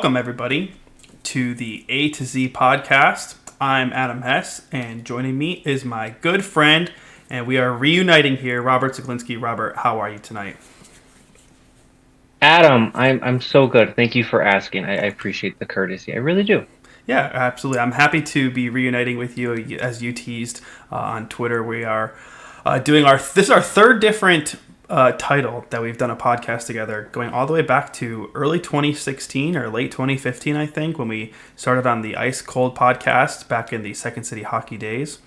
Welcome, everybody, to the A to Z podcast. I'm Adam Hess, and joining me is my good friend, and we are reuniting here, Robert Zeglinski. Robert, how are you tonight? Adam, I'm so good. Thank you for asking. I appreciate the courtesy. I really do. Yeah, absolutely. I'm happy to be reuniting with you, as you teased on Twitter. We are doing this is our third different title that we've done a podcast together, going all the way back to early 2016 or late 2015, I think, when we started on the Ice Cold podcast back in the Second City hockey days.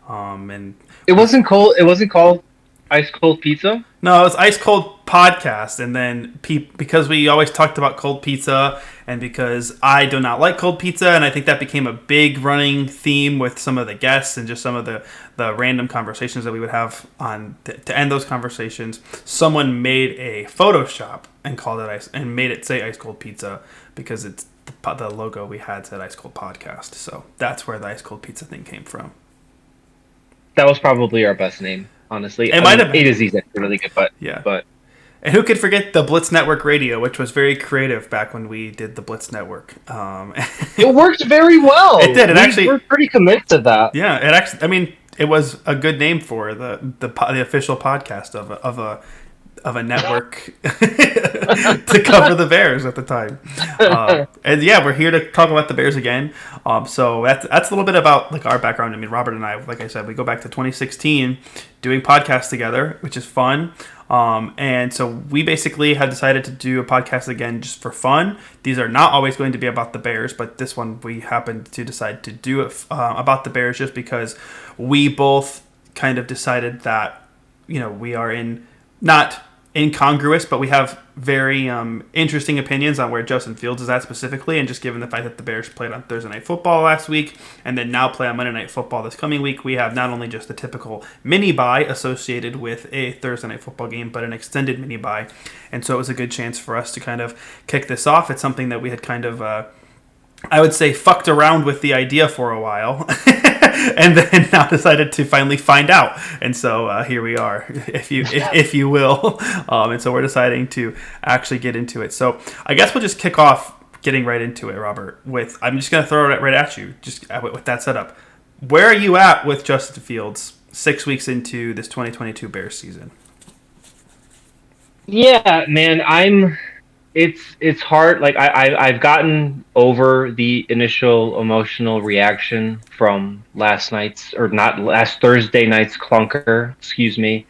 And It wasn't cold. It wasn't called ice cold pizza. No, it was Ice Cold Podcast, and then because we always talked about cold pizza, and because I do not like cold pizza, and I think that became a big running theme with some of the guests and just some of the random conversations that we would have on to end those conversations. Someone made a Photoshop and called it ice and made it say Ice Cold Pizza because it's the logo we had said Ice Cold Podcast. So that's where the Ice Cold Pizza thing came from. That was probably our best name, honestly. It might have been. A to Z is really good, but Yeah. but And who could forget the Blitz Network Radio, which was very creative back when we did the Blitz Network. it worked very well. It did. We're pretty committed to that. Yeah, it actually. I mean, it was a good name for the official podcast of a network to cover the Bears at the time. And yeah, we're here to talk about the Bears again. So that's a little bit about like our background. I mean, Robert and I, like I said, we go back to 2016 doing podcasts together, which is fun. And so we basically had decided to do a podcast again just for fun. These are not always going to be about the Bears, but this one we happened to decide to do it about the Bears just because we both kind of decided that, we are not incongruous, but we have very interesting opinions on where Justin Fields is at specifically, and just given the fact that the Bears played on Thursday Night Football last week and then now play on Monday Night Football this coming week, we have not only just the typical mini bye associated with a Thursday Night Football game, but an extended mini bye. And so it was a good chance for us to kind of kick this off. It's something that we had kind of I would say fucked around with the idea for a while and then now decided to finally find out. And so here we are, if you will. And so we're deciding to actually get into it. So I guess we'll just kick off getting right into it, Robert, I'm just going to throw it right at you, just with that setup. Where are you at with Justin Fields 6 weeks into this 2022 Bears season? Yeah, man, It's hard. Like I've gotten over the initial emotional reaction from last Thursday night's clunker. Excuse me,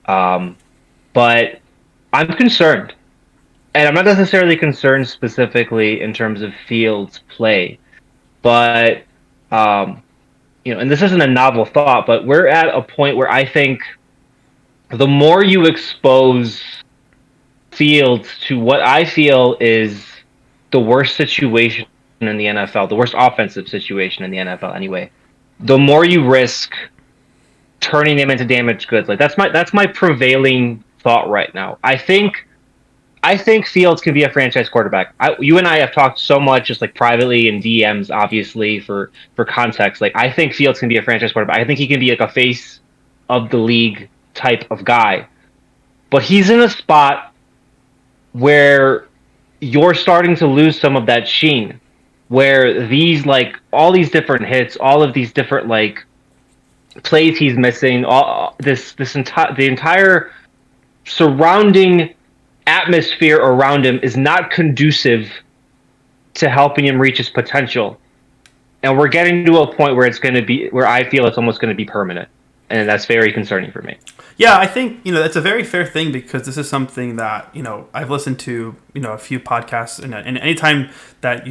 but I'm concerned, and I'm not necessarily concerned specifically in terms of Fields' play, but and this isn't a novel thought, but we're at a point where I think the more you expose Fields to what I feel is the worst situation in the NFL, the worst offensive situation in the NFL anyway, the more you risk turning him into damaged goods. Like that's my prevailing thought right now. I think Fields can be a franchise quarterback. You and I have talked so much, just like privately in DMs, obviously for context. Like I think Fields can be a franchise quarterback. I think he can be like a face of the league type of guy, but he's in a spot where you're starting to lose some of that sheen, where all these different hits, all of these different plays he's missing, the entire surrounding atmosphere around him is not conducive to helping him reach his potential. And we're getting to a point where where I feel it's almost going to be permanent. And that's very concerning for me. Yeah, I think, that's a very fair thing because this is something that, I've listened to, a few podcasts and anytime that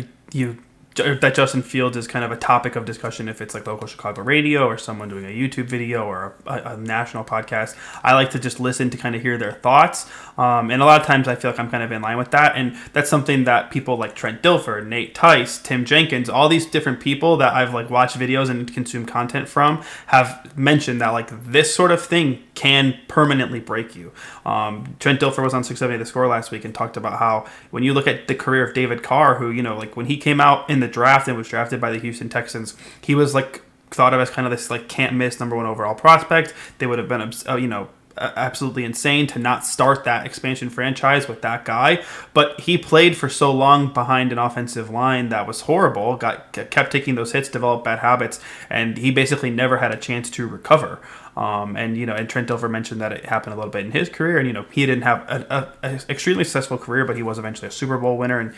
that Justin Fields is kind of a topic of discussion, if it's like local Chicago radio or someone doing a YouTube video or a national podcast, I like to just listen to kind of hear their thoughts. And a lot of times I feel like I'm kind of in line with that. And that's something that people like Trent Dilfer, Nate Tice, Tim Jenkins, all these different people that I've watched videos and consumed content from have mentioned that this sort of thing can permanently break you. Trent Dilfer was on 670 The Score last week and talked about how when you look at the career of David Carr, who, when he came out in the draft and was drafted by the Houston Texans, he was thought of as kind of this can't miss number one overall prospect. They would have been absolutely insane to not start that expansion franchise with that guy. But he played for so long behind an offensive line that was horrible, kept taking those hits, developed bad habits, and he basically never had a chance to recover. And Trent Dilfer mentioned that it happened a little bit in his career, and he didn't have an extremely successful career, but he was eventually a Super Bowl winner, and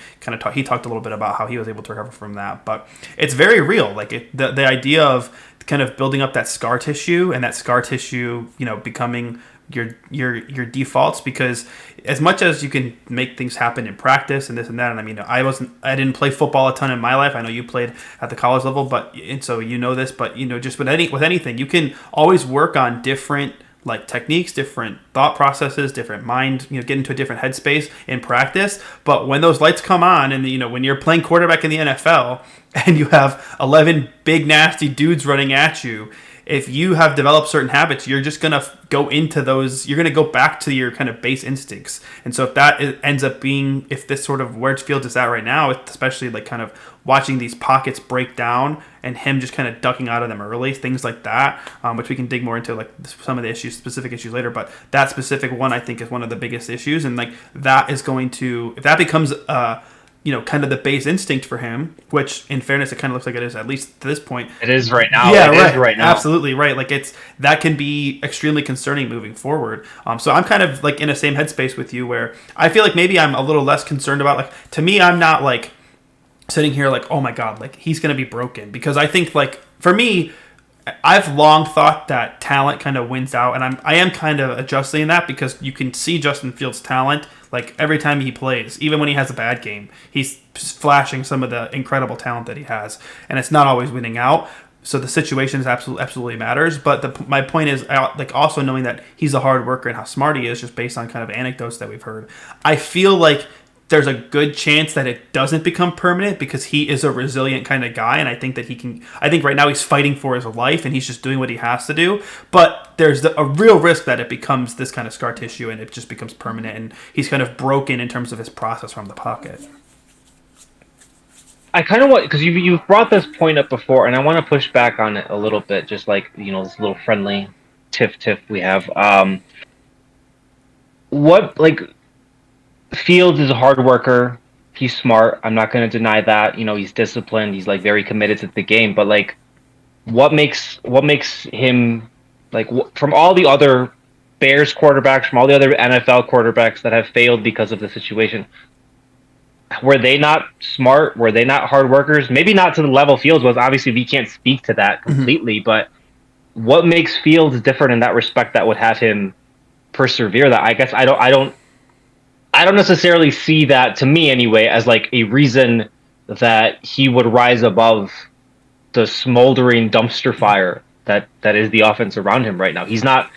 he talked a little bit about how he was able to recover from that. But it's very real, like the idea of kind of building up that scar tissue, and that scar tissue, becoming your defaults, because as much as you can make things happen in practice and this and that, and I didn't play football a ton in my life. I know you played at the college level, and so this, but just with anything, you can always work on different like techniques, different thought processes, different mind, get into a different headspace in practice. But when those lights come on, and when you're playing quarterback in the NFL and you have 11 big nasty dudes running at you, if you have developed certain habits, you're just going to go into those, you're going to go back to your kind of base instincts. And so if that ends up being, if this sort of where Fields is at right now, especially like kind of watching these pockets break down and him just kind of ducking out of them early, things like that, which we can dig more into like some of the specific issues later. But that specific one, I think, is one of the biggest issues. And like that is going to, if that becomes kind of the base instinct for him, which in fairness, it kind of looks like it is, at least to this point. It is right now. Yeah, right. Is right now. Absolutely right. Like that can be extremely concerning moving forward. So I'm kind of like in the same headspace with you, where I feel like maybe I'm a little less concerned about, like, to me, I'm not like sitting here like, oh my God, like he's going to be broken, because I think like for me, I've long thought that talent kind of wins out, and I am kind of adjusting that, because you can see Justin Fields' talent like every time he plays. Even when he has a bad game, he's flashing some of the incredible talent that he has, and it's not always winning out. So the situation is absolutely matters. But my point is, like, also knowing that he's a hard worker and how smart he is, just based on kind of anecdotes that we've heard, I feel like there's a good chance that it doesn't become permanent, because he is a resilient kind of guy, and I think that I think right now he's fighting for his life and he's just doing what he has to do. But there's a real risk that it becomes this kind of scar tissue and it just becomes permanent, and he's kind of broken in terms of his process from the pocket. I kind of want, because you've brought this point up before, and I want to push back on it a little bit, just like, this little friendly tiff we have. Fields is a hard worker. He's smart. I'm not going to deny that. He's disciplined. He's like very committed to the game. But like, what makes him like from all the other Bears quarterbacks, from all the other NFL quarterbacks that have failed because of the situation? Were they not smart? Were they not hard workers? Maybe not to the level Fields was. Obviously, we can't speak to that completely. Mm-hmm. But what makes Fields different in that respect that would have him persevere? That I guess I don't necessarily see that, to me anyway, as like a reason that he would rise above the smoldering dumpster fire that is the offense around him right now. He's not.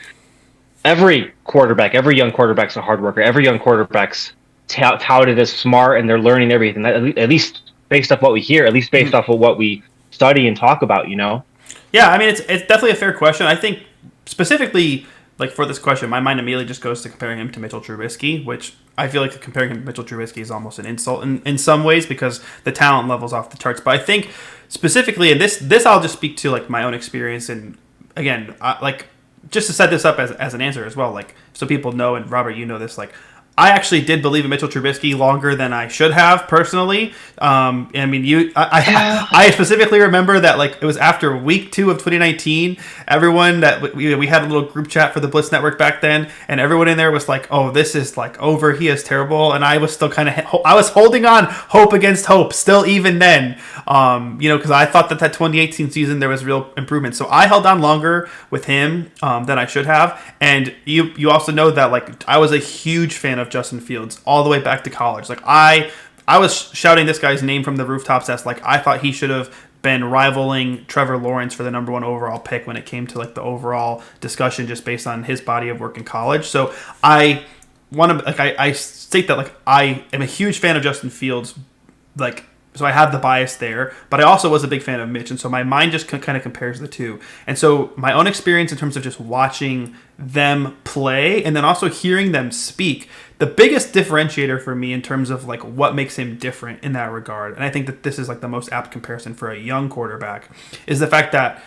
Every young quarterback's a hard worker. Every young quarterback's touted as smart, and they're learning everything. At least based off what we hear, at least based off of what we study and talk about. Yeah, I mean, it's definitely a fair question. I think specifically, like, for this question, my mind immediately just goes to comparing him to Mitchell Trubisky, which I feel like comparing him to Mitchell Trubisky is almost an insult in some ways, because the talent level's off the charts. But I think specifically, and this I'll just speak to like my own experience, and again, like, just to set this up as an answer as well, like, so people know, and Robert, you know this, like, I actually did believe in Mitchell Trubisky longer than I should have personally. I specifically remember that, like, it was after week 2 of 2019. Everyone that we had a little group chat for the Blitz Network back then, and everyone in there was like, "Oh, this is like over. He is terrible." And I was still kind of I was holding on hope against hope still, even then. Because I thought that 2018 season there was real improvement. So I held on longer with him than I should have. And you also know that, like, I was a huge fan of Justin Fields all the way back to college. Like, I was shouting this guy's name from the rooftops as, like, I thought he should have been rivaling Trevor Lawrence for the number 1 overall pick when it came to, like, the overall discussion, just based on his body of work in college. So I want to, like, I state that, like, I am a huge fan of Justin Fields, like, so I have the bias there, but I also was a big fan of Mitch, and so my mind just kind of compares the two. And so my own experience in terms of just watching them play and then also hearing them speak, the biggest differentiator for me in terms of, like, what makes him different in that regard, and I think that this is, like, the most apt comparison for a young quarterback, is the fact that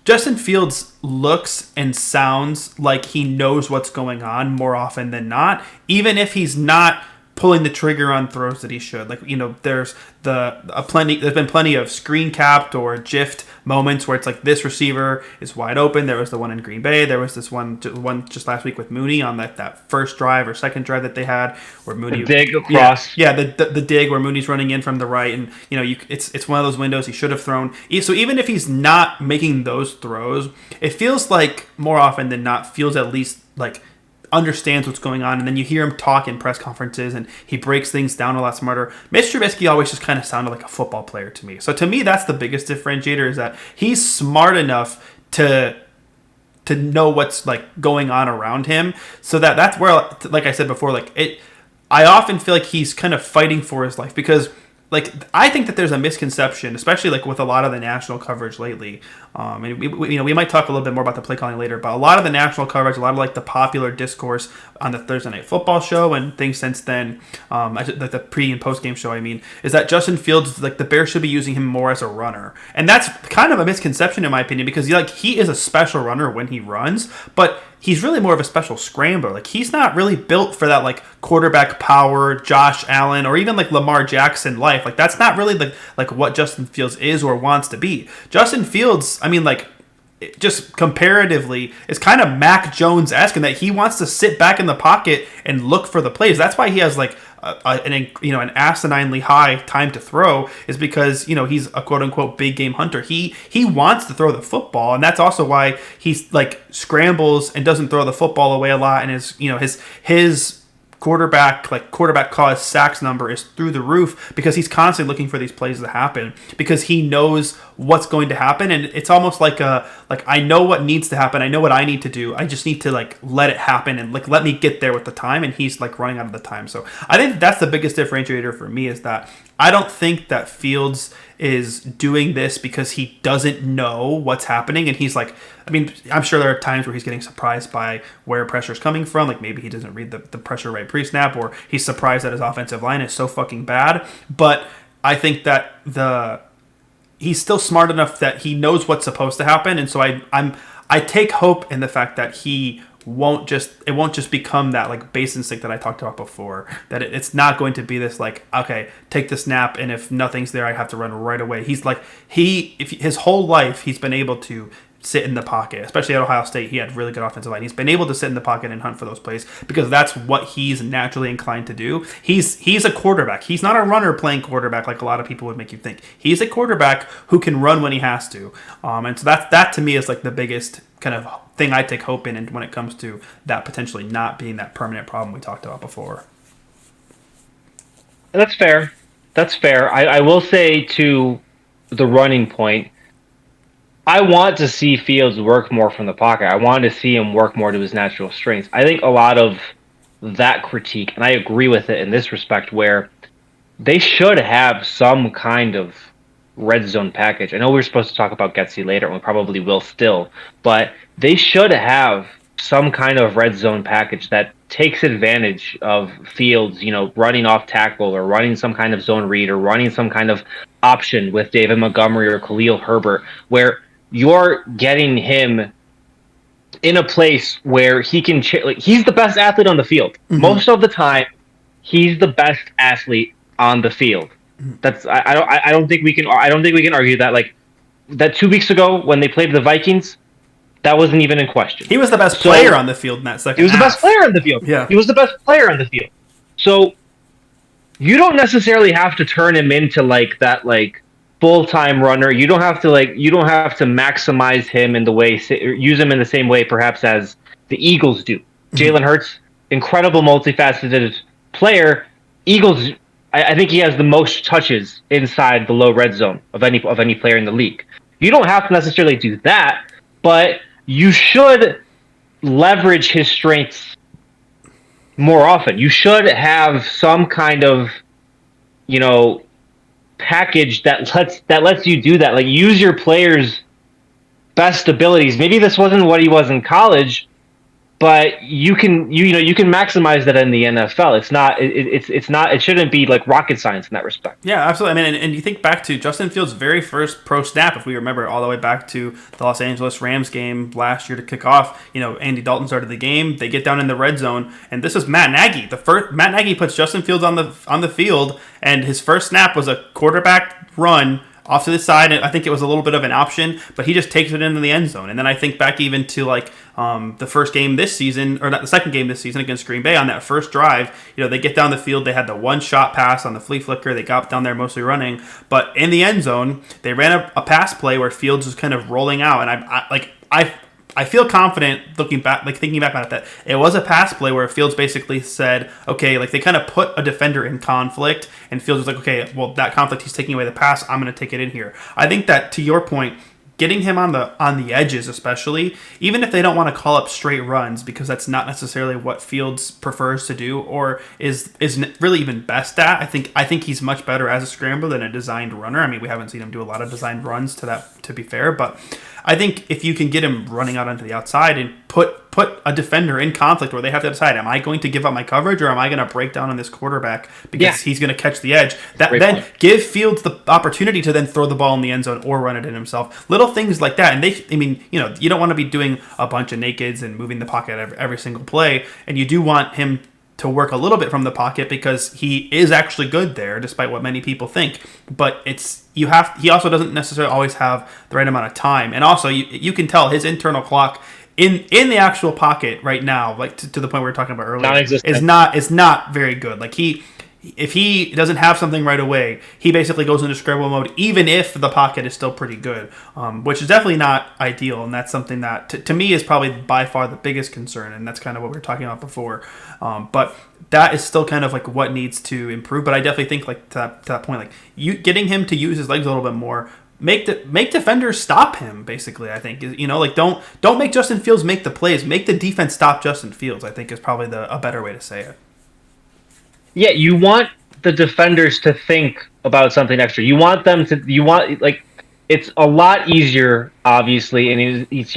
Justin Fields looks and sounds like he knows what's going on more often than not, even if he's not pulling the trigger on throws that he should. Like, there's there's been plenty of screen capped or GIFed moments where it's like this receiver is wide open. There was the one in Green Bay. There was this one just last week with Mooney on that first drive or second drive that they had where Mooney dig across. Yeah, the dig where Mooney's running in from the right, and it's one of those windows he should have thrown. So even if he's not making those throws, it feels like more often than not Fields at least like understands what's going on, and then you hear him talk in press conferences and he breaks things down a lot smarter. Mitch Trubisky always just kind of sounded like a football player to me. So to me, that's the biggest differentiator, is that he's smart enough to know what's like going on around him. So that's where, like I said before, I often feel like he's kind of fighting for his life, because like I think that there's a misconception, especially like with a lot of the national coverage lately. And we might talk a little bit more about the play calling later, but a lot of the national coverage, a lot of like the popular discourse on the Thursday Night Football show and things since then, like the pre and post game show, is that Justin Fields, like the Bears should be using him more as a runner, and that's kind of a misconception in my opinion, because he is a special runner when he runs, but he's really more of a special scrambler. Like he's not really built for that like quarterback power, Josh Allen, or even like Lamar Jackson life. Like that's not really like what Justin Fields is or wants to be. Justin Fields, just comparatively, is kind of Mac Jones-esque in that he wants to sit back in the pocket and look for the plays. That's why he has like an asininely high time to throw, is because he's a quote unquote big game hunter. He wants to throw the football, and that's also why he's like scrambles and doesn't throw the football away a lot, and his quarterback cause sacks number is through the roof, because he's constantly looking for these plays to happen, because he knows what's going to happen, and it's almost like I know what needs to happen, I know what I need to do, I just need to like let it happen and like let me get there with the time, and he's like running out of the time. So I think that's the biggest differentiator for me, is that I don't think that Fields is doing this because he doesn't know what's happening, and he's like, I'm sure there are times where he's getting surprised by where pressure's coming from, like maybe he doesn't read the pressure right pre-snap, or he's surprised that his offensive line is so fucking bad, but I think that he's still smart enough that he knows what's supposed to happen, and so I take hope in the fact that it won't just become that like base instinct that I talked about before, that it's not going to be this like, okay, take the snap, and if nothing's there I have to run right away. He's like if his whole life he's been able to sit in the pocket, especially at Ohio State. He had really good offensive line. He's been able to sit in the pocket and hunt for those plays because that's what he's naturally inclined to do. He's a quarterback. He's not a runner playing quarterback like a lot of people would make you think. He's a quarterback who can run when he has to. And so that to me is like the biggest kind of thing I take hope in, and when it comes to that potentially not being that permanent problem we talked about before. That's fair. I will say to the running point, I want to see Fields work more from the pocket. I want to see him work more to his natural strengths. I think a lot of that critique, and I agree with it in this respect, where they should have some kind of red zone package. I know we're supposed to talk about Getsy later, and we probably will still, but they should have some kind of red zone package that takes advantage of Fields, running off tackle, or running some kind of zone read, or running some kind of option with David Montgomery or Khalil Herbert, where you're getting him in a place where he can he's the best athlete on the field. Mm-hmm. Most of the time, he's the best athlete on the field. Mm-hmm. That's I don't think we can argue that. Like that 2 weeks ago when they played the Vikings, that wasn't even in question. He was the best player on the field in that second half. He was the best player on the field. Yeah. He was the best player on the field. So you don't necessarily have to turn him into like that full-time runner. You don't have to maximize him in the way, use him in the same way perhaps as the Eagles do. Mm-hmm. Jalen Hurts, incredible multifaceted player. Eagles, I think he has the most touches inside the low red zone of any player in the league. You don't have to necessarily do that, but you should leverage his strengths more often. You should have some kind of, package that lets you do that. Like use your players' best abilities. Maybe this wasn't what he was in college, but you can maximize that in the NFL. It shouldn't be like rocket science in that respect. Yeah, absolutely. I mean, and you think back to Justin Fields' very first pro snap, if we remember all the way back to the Los Angeles Rams game last year to kick off. Andy Dalton started the game. They get down in the red zone, and this is Matt Nagy. Matt Nagy puts Justin Fields on the field, and his first snap was a quarterback run off to the side. I think it was a little bit of an option, but he just takes it into the end zone. And then I think back even to the first game this season, or not the second game this season against Green Bay on that first drive. They get down the field. They had the one shot pass on the flea flicker. They got down there mostly running, but in the end zone they ran a pass play where Fields was kind of rolling out, and I feel confident thinking back about that. It was a pass play where Fields basically said, okay, they kind of put a defender in conflict, and Fields was like, okay, well, that conflict, he's taking away the pass, I'm going to take it in here. I think that, to your point, getting him on the edges, especially, even if they don't want to call up straight runs, because that's not necessarily what Fields prefers to do or is really even best at. I think he's much better as a scrambler than a designed runner. I mean, we haven't seen him do a lot of designed runs to be fair, but I think if you can get him running out onto the outside and put a defender in conflict where they have to decide, am I going to give up my coverage or am I going to break down on this quarterback because he's going to catch the edge? Give Fields the opportunity to then throw the ball in the end zone or run it in himself. Little things like that. And you don't want to be doing a bunch of nakeds and moving the pocket every single play. And you do want him to work a little bit from the pocket because he is actually good there, despite what many people think. But he also doesn't necessarily always have the right amount of time. And also, you can tell his internal clock in the actual pocket right now, to the point we were talking about earlier, is not very good. If he doesn't have something right away, he basically goes into scramble mode, even if the pocket is still pretty good, which is definitely not ideal. And that's something that, to me, is probably by far the biggest concern. And that's kind of what we were talking about before. But that is still kind of what needs to improve. But I definitely think to that point, you getting him to use his legs a little bit more, make defenders stop him. Basically, I think don't make Justin Fields make the plays. Make the defense stop Justin Fields. I think is probably a better way to say it. Yeah, you want the defenders to think about something extra. You want them to. It's a lot easier, obviously, and it's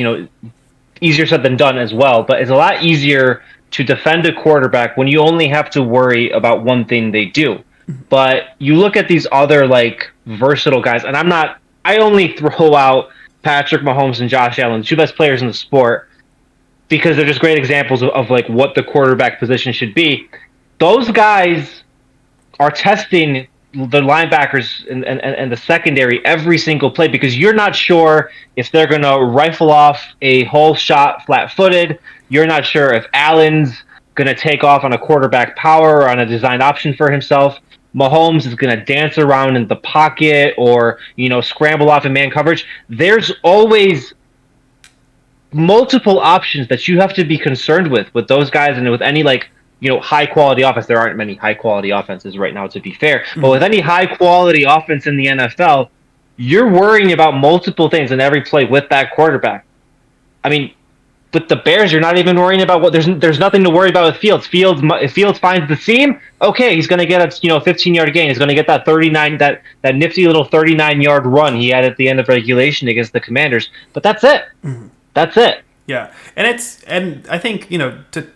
easier said than done as well. But it's a lot easier to defend a quarterback when you only have to worry about one thing they do. But you look at these other versatile guys, and I only throw out Patrick Mahomes and Josh Allen, the two best players in the sport, because they're just great examples of what the quarterback position should be. Those guys are testing the linebackers and the secondary every single play because you're not sure if they're going to rifle off a whole shot flat-footed. You're not sure if Allen's going to take off on a quarterback power or on a designed option for himself. Mahomes is going to dance around in the pocket or, scramble off in man coverage. There's always multiple options that you have to be concerned with those guys and with any high quality offense. There aren't many high quality offenses right now, to be fair. But with any high quality offense in the NFL, you're worrying about multiple things in every play with that quarterback. I mean, with the Bears, you're not even worrying about there's nothing to worry about with Fields. If Fields finds the seam, okay, he's going to get a 15-yard gain. He's going to get that 39 that nifty little 39-yard run he had at the end of regulation against the Commanders. But that's it. Mm-hmm. That's it. Yeah, and I think to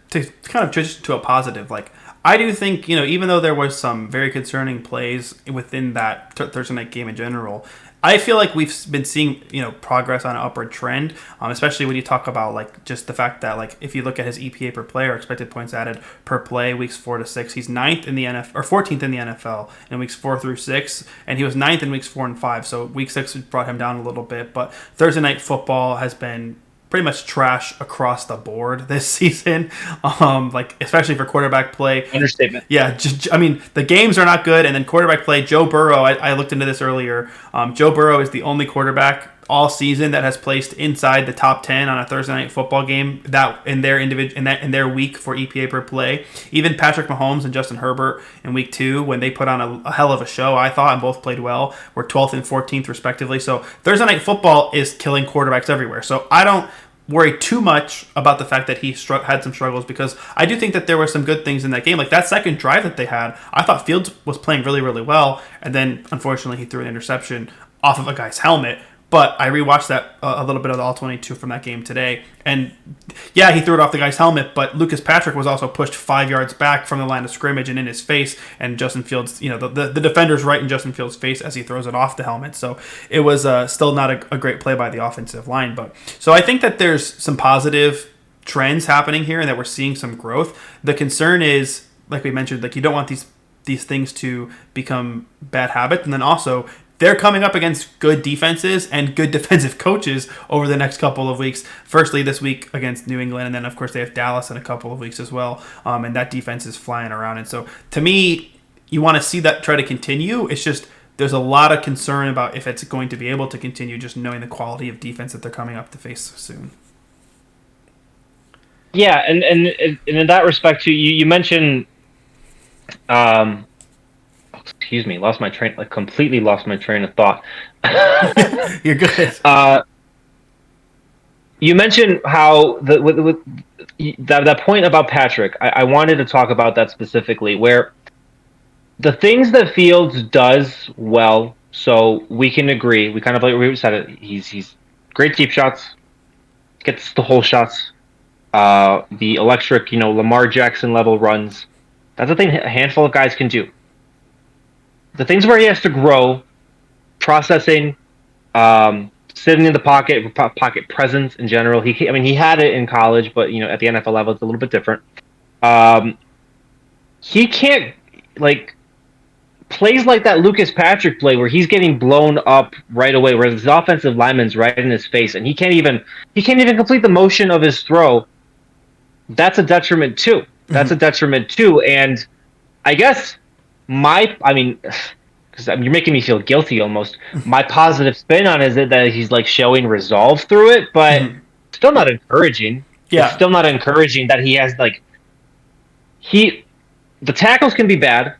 kind of just to a positive, I do think even though there was some very concerning plays within that Thursday night game in general, I feel like we've been seeing progress on an upward trend, especially when you talk about just the fact that if you look at his EPA per play or expected points added per play, weeks 4 to 6, he's 9th in the NFL or 14th in the NFL in weeks 4 through 6, and he was 9th in weeks 4 and 5. So week 6 brought him down a little bit, but Thursday night football has been pretty much trash across the board this season, especially for quarterback play. Understatement. Yeah, the games are not good, and then quarterback play, Joe Burrow, I looked into this earlier, Joe Burrow is the only quarterback all season that has placed inside the top 10 on a Thursday night football game that in their week for EPA per play. Even Patrick Mahomes and Justin Herbert in week 2, when they put on a hell of a show, I thought, and both played well, were 12th and 14th respectively. So Thursday night football is killing quarterbacks everywhere. So I don't worry too much about the fact that he had some struggles, because I do think that there were some good things in that game. That second drive that they had, I thought Fields was playing really, really well, and then unfortunately he threw an interception off of a guy's helmet, But I rewatched that a little bit of the all 22 from that game today, and yeah, he threw it off the guy's helmet, but Lucas Patrick was also pushed 5 yards back from the line of scrimmage and in his face, and Justin Fields, the defender's right in Justin Fields' face as he throws it off the helmet. So it was still not a great play by the offensive line. But so I think that there's some positive trends happening here and that we're seeing some growth. The concern is, like we mentioned, like you don't want these things to become bad habits, and then also they're coming up against good defenses and good defensive coaches over the next couple of weeks. Firstly, this week against New England, and then, of course, they have Dallas in a couple of weeks as well. And that defense is flying around. And so, to me, you want to see that try to continue. It's just there's a lot of concern about if it's going to be able to continue, just knowing the quality of defense that they're coming up to face soon. Yeah, and in that respect, too, you mentioned... excuse me, completely lost my train of thought. You're good. You mentioned how that point about Patrick. I wanted to talk about that specifically, where the things that Fields does well. So we can agree. We kind of like we said it. He's great deep shots, gets the hole shots, the electric, Lamar Jackson level runs. That's a thing a handful of guys can do. The things where he has to grow, processing, sitting in the pocket presence in general. He had it in college, but at the NFL level, it's a little bit different. He can't plays like that Lucas Patrick play where he's getting blown up right away, where his offensive lineman's right in his face, and he can't even complete the motion of his throw. That's a detriment too. And I guess. Because you're making me feel guilty almost. My positive spin on it is that he's showing resolve through it, but still not encouraging. Yeah, it's still not encouraging that he has the tackles can be bad,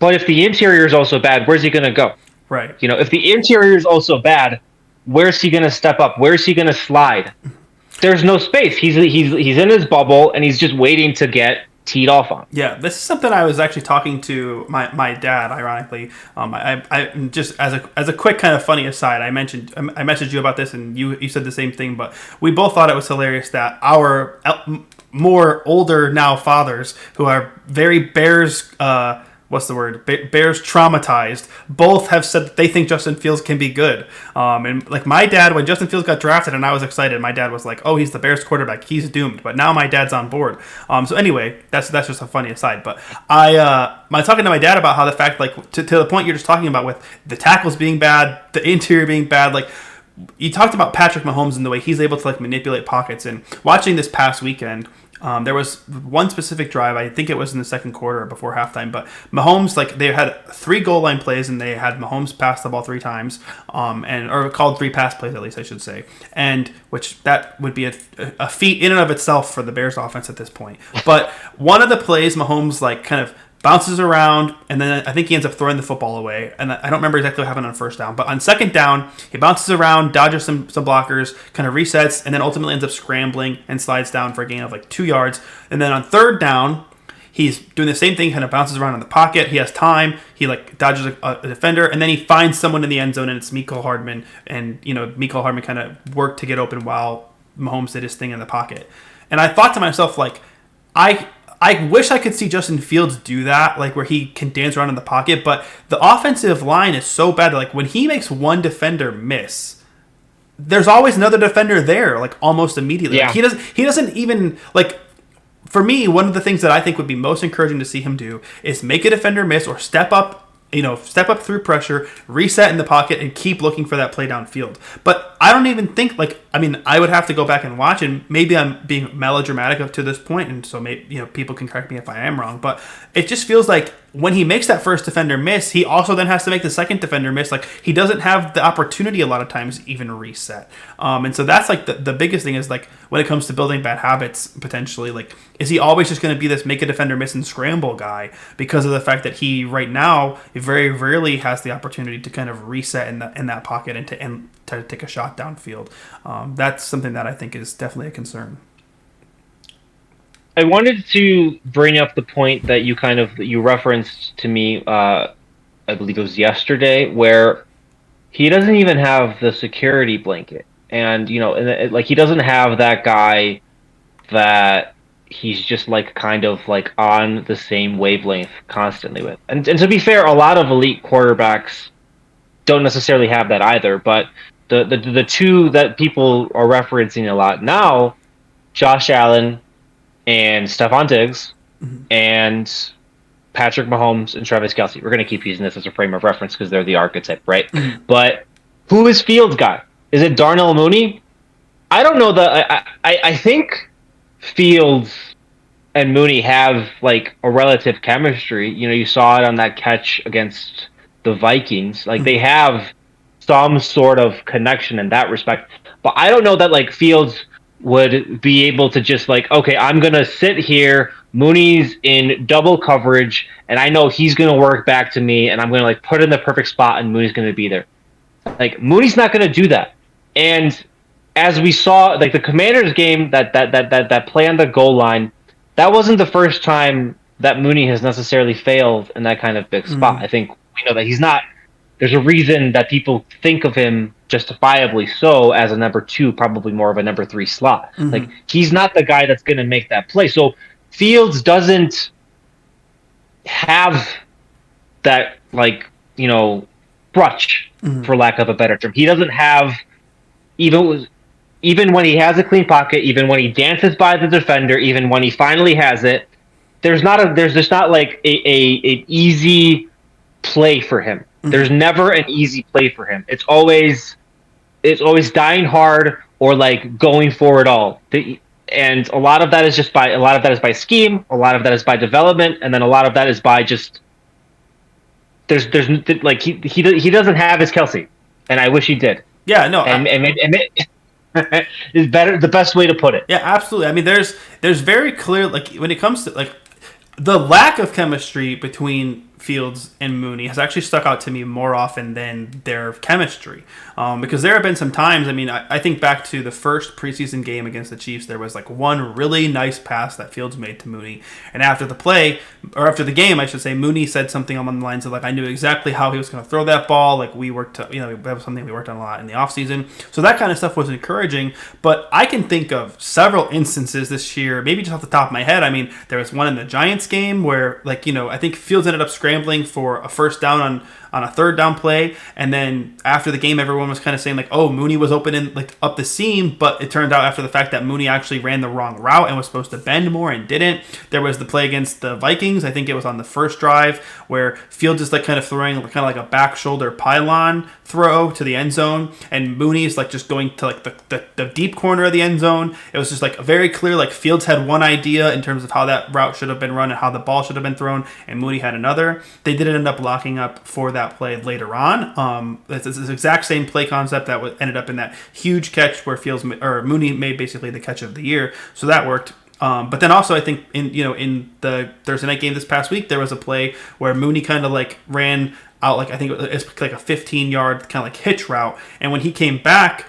but if the interior is also bad, where's he going to go? Right. If the interior is also bad, where's he going to step up? Where's he going to slide? There's no space. He's in his bubble and he's just waiting to get teed off on. Yeah, this is something I was actually talking to my dad. Ironically, I just as a quick kind of funny aside, I messaged you about this, and you said the same thing. But we both thought it was hilarious that our more older now fathers, who are very Bears. Bears traumatized, both have said that they think Justin Fields can be good. And my dad, when Justin Fields got drafted and I was excited, my dad was like, "Oh, he's the Bears quarterback. He's doomed." But now my dad's on board. So anyway, that's just a funny aside. But I talking to my dad about how the fact, to the point you're just talking about with the tackles being bad, the interior being bad, you talked about Patrick Mahomes and the way he's able to manipulate pockets. And watching this past weekend, there was one specific drive, I think it was in the second quarter or before halftime, but Mahomes, they had 3 goal line plays, and they had Mahomes pass the ball 3 times, or called 3 pass plays at least, I should say, and which that would be a feat in and of itself for the Bears offense at this point. But one of the plays, Mahomes kind of bounces around, and then I think he ends up throwing the football away. And I don't remember exactly what happened on first down, but on second down, he bounces around, dodges some blockers, kind of resets, and then ultimately ends up scrambling and slides down for a gain of 2 yards. And then on third down, he's doing the same thing, kind of bounces around in the pocket. He has time. He dodges a defender, and then he finds someone in the end zone, and it's Mecole Hardman. And Mecole Hardman kind of worked to get open while Mahomes did his thing in the pocket. And I thought to myself, I wish I could see Justin Fields do that, where he can dance around in the pocket, but the offensive line is so bad that when he makes one defender miss, there's always another defender there, almost immediately. Yeah. He doesn't even for me, one of the things that I think would be most encouraging to see him do is make a defender miss or step up through pressure, reset in the pocket, and keep looking for that play downfield. But I don't even think, I would have to go back and watch, and maybe I'm being melodramatic up to this point, and so maybe, people can correct me if I am wrong, but it just feels like when he makes that first defender miss, he also then has to make the second defender miss. He doesn't have the opportunity a lot of times even reset. And so that's the biggest thing is when it comes to building bad habits, potentially, is he always just going to be this make a defender miss and scramble guy because of the fact that he right now very rarely has the opportunity to kind of reset in that pocket and try to take a shot downfield. That's something that I think is definitely a concern. I wanted to bring up the point that you referenced to me, I believe it was yesterday, where he doesn't even have the security blanket, and like he doesn't have that guy that he's just like kind of like on the same wavelength constantly with. And to be fair, a lot of elite quarterbacks don't necessarily have that either. But the two that people are referencing a lot now, Josh Allen and Stephon Diggs, and Patrick Mahomes and Travis Kelce. We're going to keep using this as a frame of reference because they're the archetype, right? But who is Fields' guy? Is it Darnell Mooney? I don't know. I think Fields and Mooney have like a relative chemistry. You saw it on that catch against the Vikings. Like they have some sort of connection in that respect. But I don't know that like Fields would be able to just like, okay, I'm gonna sit here. Mooney's in double coverage, and I know he's gonna work back to me, and I'm gonna like put in the perfect spot, and Mooney's gonna be there. Like Mooney's not gonna do that. And as we saw, like the Commanders game, that play on the goal line, that wasn't the first time that Mooney has necessarily failed in that kind of big spot. I think we know that he's not. There's a reason that people think of him justifiably so as a number 2, probably more of a number 3 slot. Like he's not the guy that's going to make that play. So Fields doesn't have that like crutch, for lack of a better term. He doesn't have even when he has a clean pocket, even when he dances by the defender, even when he finally has it, there's just not like an easy play for him. There's never an easy play for him. It's always dying hard or like going for it all. And a lot of that is by scheme, a lot of that is by development, and then a lot of that is by just there's like he doesn't have his Kelce, and I wish he did. Yeah, no, and is better the best way to put it. Yeah, absolutely. I mean, there's very clear, like when it comes to like the lack of chemistry between Fields and Mooney has actually stuck out to me more often than their chemistry. Because there have been some times, I mean, I think back to the first preseason game against the Chiefs, there was like one really nice pass that Fields made to Mooney. And after the game, I should say, Mooney said something along the lines of like, I knew exactly how he was going to throw that ball. Like that was something we worked on a lot in the offseason. So that kind of stuff was encouraging. But I can think of several instances this year, maybe just off the top of my head. I mean, there was one in the Giants game where I think Fields ended up scrambling for a first down on a third down play, and then after the game everyone was kind of saying like, oh, Mooney was open in like up the seam, but it turned out after the fact that Mooney actually ran the wrong route and was supposed to bend more and didn't. There was the play against the Vikings, I think it was on the first drive, where Fields is like kind of throwing kind of like a back shoulder pylon throw to the end zone, and Mooney's like just going to like the deep corner of the end zone. It was just like very clear, like Fields had one idea in terms of how that route should have been run and how the ball should have been thrown, and Mooney had another. They didn't end up locking up for that play later on. It's the exact same play concept that ended up in that huge catch where Mooney made basically the catch of the year, so that worked. But then also I think in the Thursday night game this past week, there was a play where Mooney kind of like ran out like I think it's like a 15-yard kind of like hitch route, and when he came back,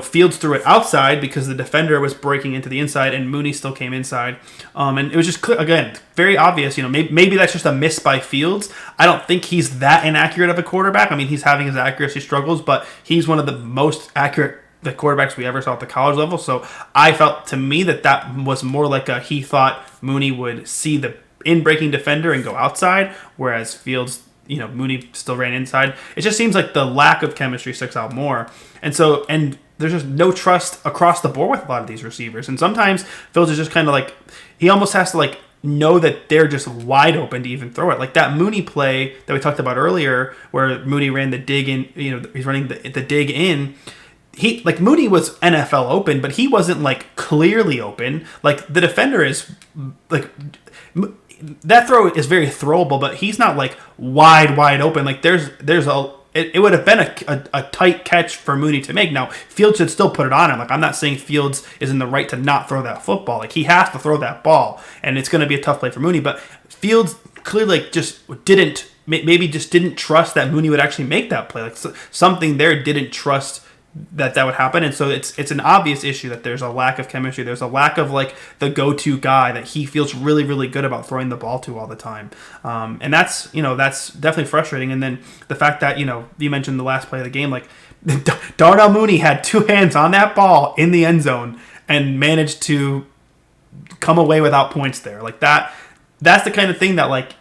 Fields threw it outside because the defender was breaking into the inside, and Mooney still came inside. And it was just clear, again, very obvious. Maybe that's just a miss by Fields. I don't think he's that inaccurate of a quarterback. I mean, he's having his accuracy struggles, but he's one of the most accurate quarterbacks we ever saw at the college level. So I felt, to me, that was more like he thought Mooney would see the in-breaking defender and go outside, whereas Fields, Mooney still ran inside. It just seems like the lack of chemistry sticks out more. And there's just no trust across the board with a lot of these receivers. And sometimes Fields is just kind of like, he almost has to like know that they're just wide open to even throw it. Like that Mooney play that we talked about earlier where Mooney ran the dig in, he's running the dig in. Mooney was NFL open, but he wasn't like clearly open. Like the defender is like, that throw is very throwable, but he's not like wide open. Like it would have been a tight catch for Mooney to make. Now, Fields should still put it on him. Like, I'm not saying Fields is in the right to not throw that football. Like, he has to throw that ball, and it's going to be a tough play for Mooney. But Fields clearly just didn't trust that Mooney would actually make that play. Like, something there didn't trust that would happen, and so it's an obvious issue that there's a lack of chemistry. There's a lack of like the go-to guy that he feels really really good about throwing the ball to all the time, and that's that's definitely frustrating. And then the fact that you mentioned the last play of the game, like Darnell Mooney had two hands on that ball in the end zone and managed to come away without points there. Like that's the kind of thing that like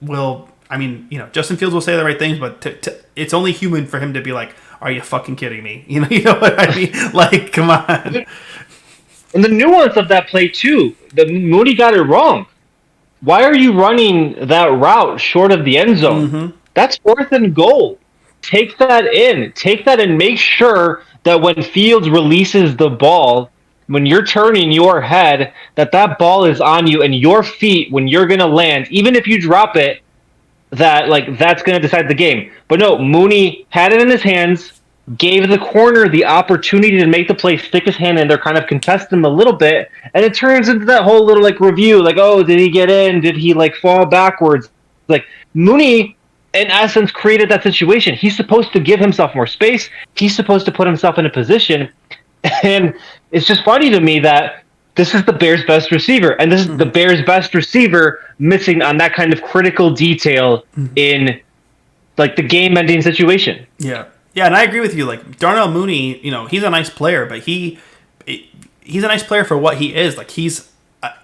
will. I mean, Justin Fields will say the right things, but it's only human for him to be like, "Are you fucking kidding me?" You know what I mean? Like, come on. And the nuance of that play too, the Mooney got it wrong. Why are you running that route short of the end zone? Mm-hmm. That's 4th and goal. Take that and make sure that when Fields releases the ball, when you're turning your head, that ball is on you and your feet when you're gonna land. Even if you drop it, that's going to decide the game. But no, Mooney had it in his hands, gave the corner the opportunity to make the play, stick his hand in there, kind of contest him a little bit, and it turns into that whole little like review, like, oh, did he get in? Did he like fall backwards? Like Mooney, in essence, created that situation. He's supposed to give himself more space. He's supposed to put himself in a position, and it's just funny to me that this is the Bears' best receiver, and this is the Bears' best receiver missing on that kind of critical detail in like the game-ending situation. Yeah, and I agree with you. Like Darnell Mooney, he's a nice player, but he's a nice player for what he is. Like he's,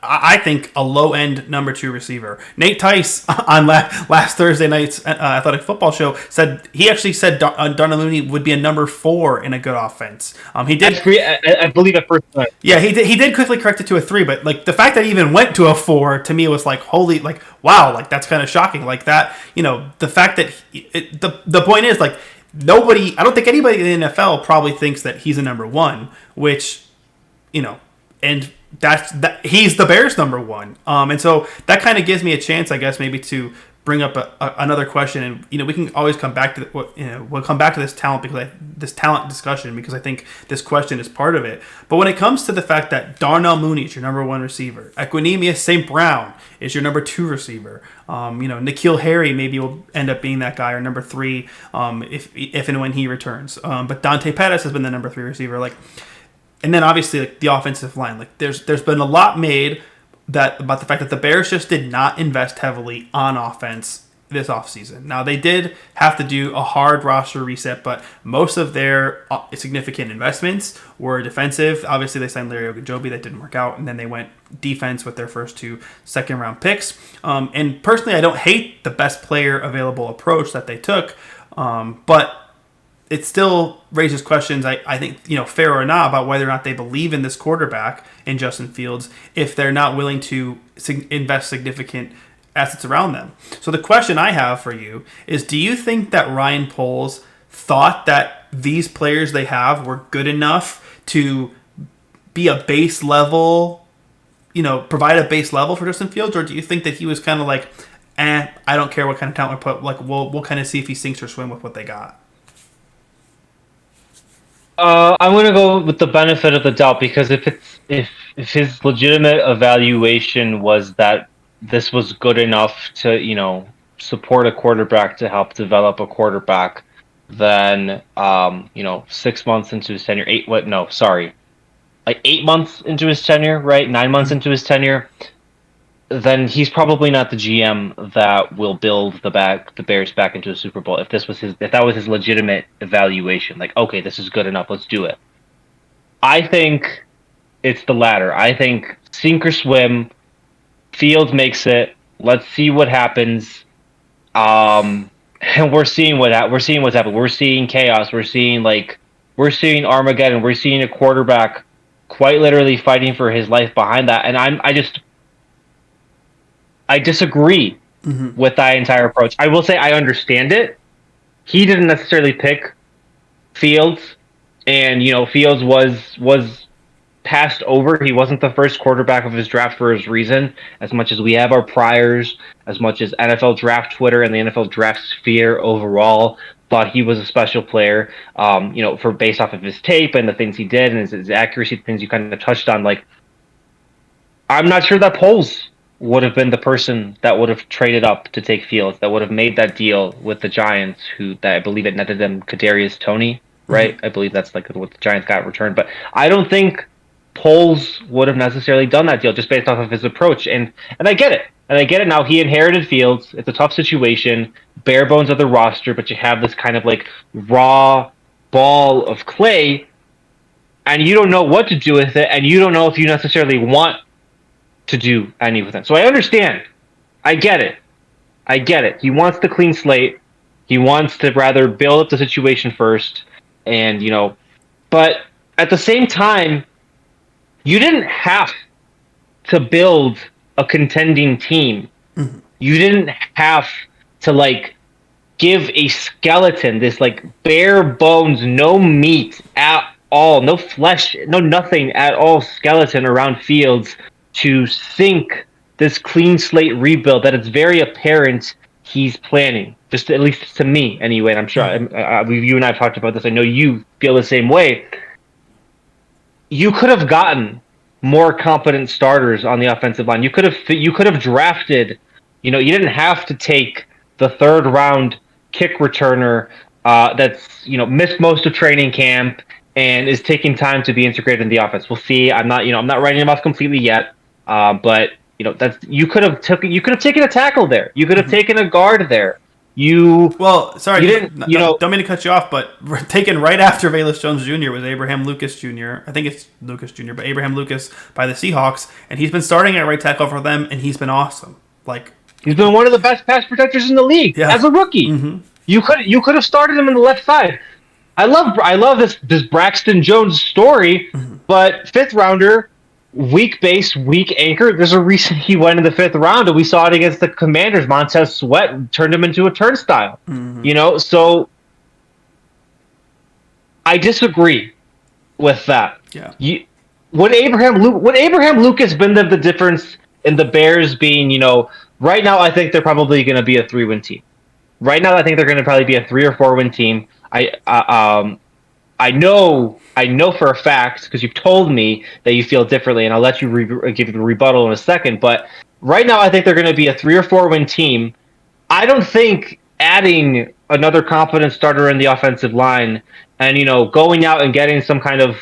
I think, a low-end number 2 receiver. Nate Tice on last Thursday night's Athletic Football Show said Darnell Mooney would be a number 4 in a good offense. He did. I believe at first time. Yeah, he did quickly correct it to a 3, but like the fact that he even went to a 4 to me was like holy, like wow, like that's kind of shocking. Like that, the fact that the point is like nobody, I don't think anybody in the NFL probably thinks that he's a number 1, which and that he's the Bears number 1, and so that kind of gives me a chance, I guess, maybe to bring up another question, and we can always come back to we'll come back to this talent discussion because I think this question is part of it. But when it comes to the fact that Darnell Mooney is your number 1 receiver, Equanimeous St. Brown is your number 2 receiver, N'Keal Harry maybe will end up being that guy or number 3 if and when he returns, but Dante Pettis has been the number 3 receiver, like. And then obviously like the offensive line, like there's been a lot made about the fact that the Bears just did not invest heavily on offense this offseason. Now they did have to do a hard roster reset, but most of their significant investments were defensive. Obviously they signed Larry Ogunjobi, that didn't work out, and then they went defense with their first 2 second-round picks. And personally, I don't hate the best player available approach that they took, but it still raises questions, I think, fair or not, about whether or not they believe in this quarterback, in Justin Fields, if they're not willing to invest significant assets around them. So the question I have for you is, do you think that Ryan Poles thought that these players they have were good enough to be a base level, provide a base level for Justin Fields, or do you think that he was kind of like, I don't care what kind of talent we put, like we'll kind of see if he sinks or swim with what they got? I'm gonna go with the benefit of the doubt, because if his legitimate evaluation was that this was good enough to support a quarterback, to help develop a quarterback, then 6 months into his tenure, 8 months into his tenure, right? 9 months into his tenure, then he's probably not the GM that will build the Bears back into a Super Bowl. If that was his legitimate evaluation, like, okay, this is good enough, let's do it. I think it's the latter. I think sink or swim. Fields makes it. Let's see what happens. And we're seeing what's happened. We're seeing chaos. We're seeing Armageddon. We're seeing a quarterback quite literally fighting for his life behind that. And I disagree with that entire approach. I will say I understand it. He didn't necessarily pick Fields, and Fields was passed over. He wasn't the first quarterback of his draft for his reason. As much as we have our priors, as much as NFL draft Twitter and the NFL draft sphere overall thought he was a special player, for based off of his tape and the things he did and his accuracy, things you kind of touched on. Like, I'm not sure that Poles would have been the person that would have traded up to take Fields, that would have made that deal with the Giants, that I believe it netted them Kadarius Toney. right? I believe that's like what the Giants got returned. But I don't think Poles would have necessarily done that deal just based off of his approach. And I get it. And I get it now. He inherited Fields. It's a tough situation. Bare bones of the roster, but you have this kind of like raw ball of clay, and you don't know what to do with it, and you don't know if you necessarily want to do any with it. So I understand. I get it. I get it. He wants the clean slate. He wants to rather build up the situation first, and but at the same time, you didn't have to build a contending team. Mm-hmm. You didn't have to like give a skeleton, this like bare bones, no meat at all, no flesh, no nothing at all skeleton around Fields to sink this clean slate rebuild that it's very apparent he's planning. Just at least to me, anyway. And I'm sure you and I have talked about this. I know you feel the same way. You could have gotten more competent starters on the offensive line. You could have drafted. You didn't have to take the third round kick returner that's missed most of training camp and is taking time to be integrated in the offense. We'll see. I'm not writing him off completely yet, but you could have taken a tackle there. You could have taken a guard there. Sorry, don't mean to cut you off, but taken right after Velus Jones Jr. was Abraham Lucas Jr. I think it's Lucas Jr., but Abraham Lucas by the Seahawks, and he's been starting at right tackle for them, and he's been awesome. Like, he's been one of the best pass protectors in the league as a rookie. Mm-hmm. You could have started him on the left side. I love this Braxton Jones story, but fifth rounder, weak base, weak anchor. There's a reason he went in the fifth round, and we saw it against the Commanders. Montez Sweat turned him into a turnstile. So I disagree with that. Yeah. Would Abraham Lucas been the difference in the Bears being, right now I think they're probably going to be a 3-win team. Right now I think they're going to probably be a 3 or 4-win team. I know for a fact, because you've told me that you feel differently, and I'll let you give you the rebuttal in a second, but right now I think they're going to be a 3 or 4-win team. I don't think adding another competent starter in the offensive line and, going out and getting some kind of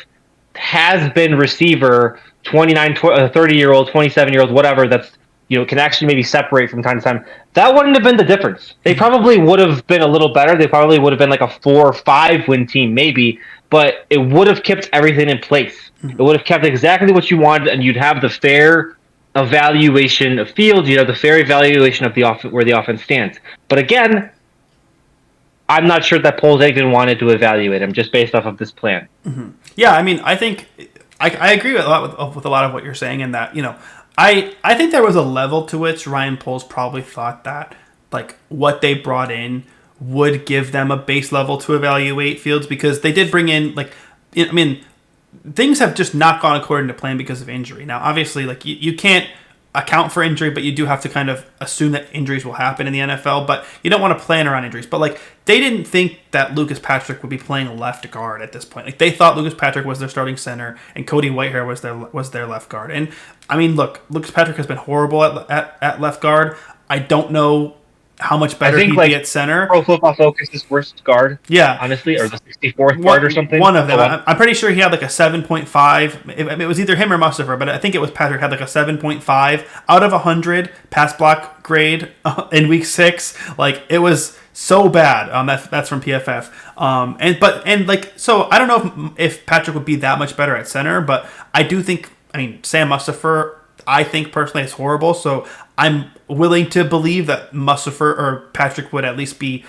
has-been receiver, 29, 30-year-old, 27-year-old, whatever, that's, can actually maybe separate from time to time, that wouldn't have been the difference. They probably would have been a little better. They probably would have been like a 4 or 5-win team, maybe, but it would have kept everything in place. It would have kept exactly what you wanted, and you'd have the fair evaluation of Fields. You'd have the fair evaluation of where the offense stands. But again, I'm not sure that Poles even wanted to evaluate him just based off of this plan. Mm-hmm. Yeah, I mean, I think I agree with a lot of what you're saying, in that, I think there was a level to which Ryan Poles probably thought that, like, what they brought in would give them a base level to evaluate Fields, because they did bring in, like, I mean, things have just not gone according to plan because of injury. Now, obviously, like, you can't account for injury, but you do have to kind of assume that injuries will happen in the NFL, but you don't want to plan around injuries. But, like, they didn't think that Lucas Patrick would be playing left guard at this point. Like, they thought Lucas Patrick was their starting center and Cody Whitehair was their left guard. And I mean, look, Lucas Patrick has been horrible at left guard. I don't know how much better he'd be at center. Pro Football Focus's worst guard, yeah, honestly, or the 64th guard or something. One of them. I'm pretty sure he had like a 7.5. It was either him or Mustafa, but I think it was Patrick had like a 7.5 out of 100 pass block grade in week 6. Like, it was so bad. That's from PFF. So I don't know if Patrick would be that much better at center, but I do think. I mean, Sam Mustafa, I think personally is horrible, so I'm willing to believe that Mustafa or Patrick would at least be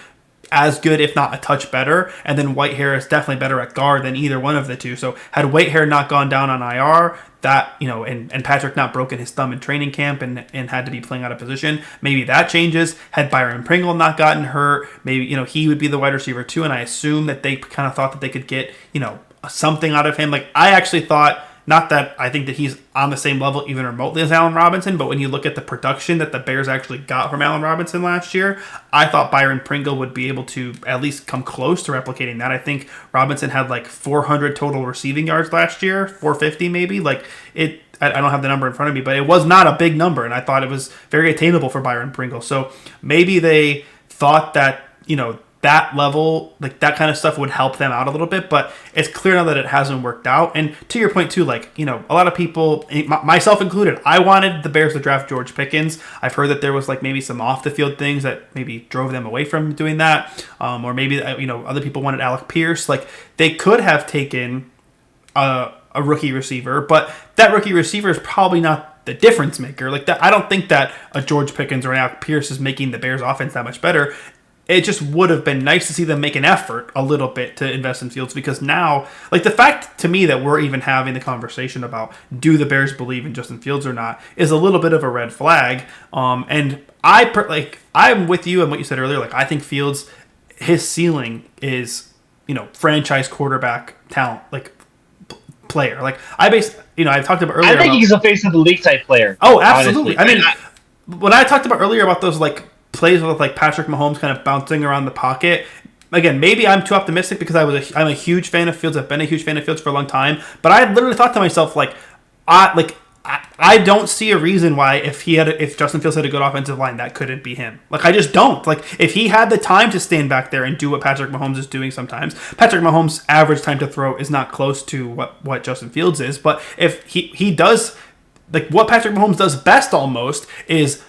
as good, if not a touch better. And then Whitehair is definitely better at guard than either one of the two. So had Whitehair not gone down on IR, that, and Patrick not broken his thumb in training camp and had to be playing out of position, maybe that changes. Had Byron Pringle not gotten hurt, maybe, he would be the wide receiver too. And I assume that they kind of thought that they could get, something out of him. Like, I actually thought, not that I think that he's on the same level even remotely as Allen Robinson, but when you look at the production that the Bears actually got from Allen Robinson last year, I thought Byron Pringle would be able to at least come close to replicating that. I think Robinson had like 400 total receiving yards last year, 450 maybe. Like, I don't have the number in front of me, but it was not a big number, and I thought it was very attainable for Byron Pringle. So maybe they thought that, that level, like that kind of stuff would help them out a little bit, but it's clear now that it hasn't worked out. And to your point too, like, you know, a lot of people, myself included, I wanted the Bears to draft George Pickens. I've heard that there was like maybe some off the field things that maybe drove them away from doing that. Or maybe, you know, other people wanted Alec Pierce. Like they could have taken a rookie receiver, but that rookie receiver is probably not the difference maker. Like that, I don't think that a George Pickens or an Alec Pierce is making the Bears offense that much better. It just would have been nice to see them make an effort a little bit to invest in Fields, because now, like the fact to me that we're even having the conversation about do the Bears believe in Justin Fields or not is a little bit of a red flag. And I'm with you on what you said earlier. Like I think Fields, his ceiling is, you know, franchise quarterback talent, like player. Like I've talked about earlier. I think he's a face of the league type player. Oh, absolutely. Honestly. I mean, when I talked about earlier about those like plays with like Patrick Mahomes kind of bouncing around the pocket. Again, maybe I'm too optimistic because I'm a huge fan of Fields. I've been a huge fan of Fields for a long time. But I literally thought to myself, I don't see a reason why if Justin Fields had a good offensive line, that couldn't be him. Like I just don't. Like if he had the time to stand back there and do what Patrick Mahomes is doing sometimes. Patrick Mahomes' average time to throw is not close to what Justin Fields is. But if he does, like what Patrick Mahomes does best almost is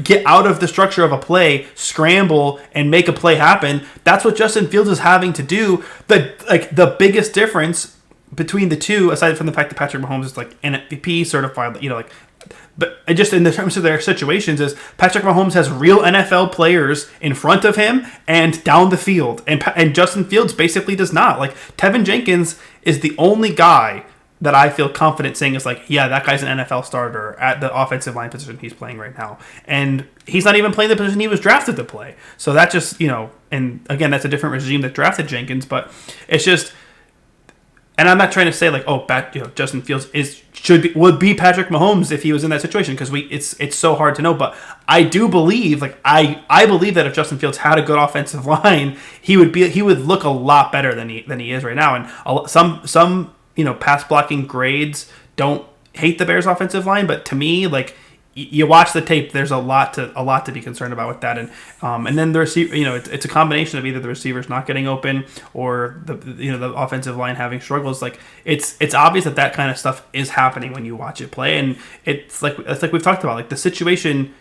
get out of the structure of a play, scramble, and make a play happen. That's what Justin Fields is having to do. The biggest difference between the two, aside from the fact that Patrick Mahomes is like an MVP certified, you know, like, but just in the terms of their situations, is Patrick Mahomes has real NFL players in front of him and down the field, and Justin Fields basically does not. Like Tevin Jenkins is the only guy that I feel confident saying is like, yeah, that guy's an NFL starter at the offensive line position he's playing right now. And he's not even playing the position he was drafted to play. So that just, you know, and again, that's a different regime that drafted Jenkins, but it's just, and I'm not trying to say like, Justin Fields would be Patrick Mahomes if he was in that situation, because it's so hard to know. But I do believe, like I believe that if Justin Fields had a good offensive line, he would look a lot better than he is right now. And some you know, pass blocking grades don't hate the Bears offensive line, but to me, like you watch the tape, there's a lot to be concerned about with that. And then the receiver, you know, it's a combination of either the receivers not getting open or the offensive line having struggles. Like it's obvious that kind of stuff is happening when you watch it play, and it's like we've talked about, like the situation.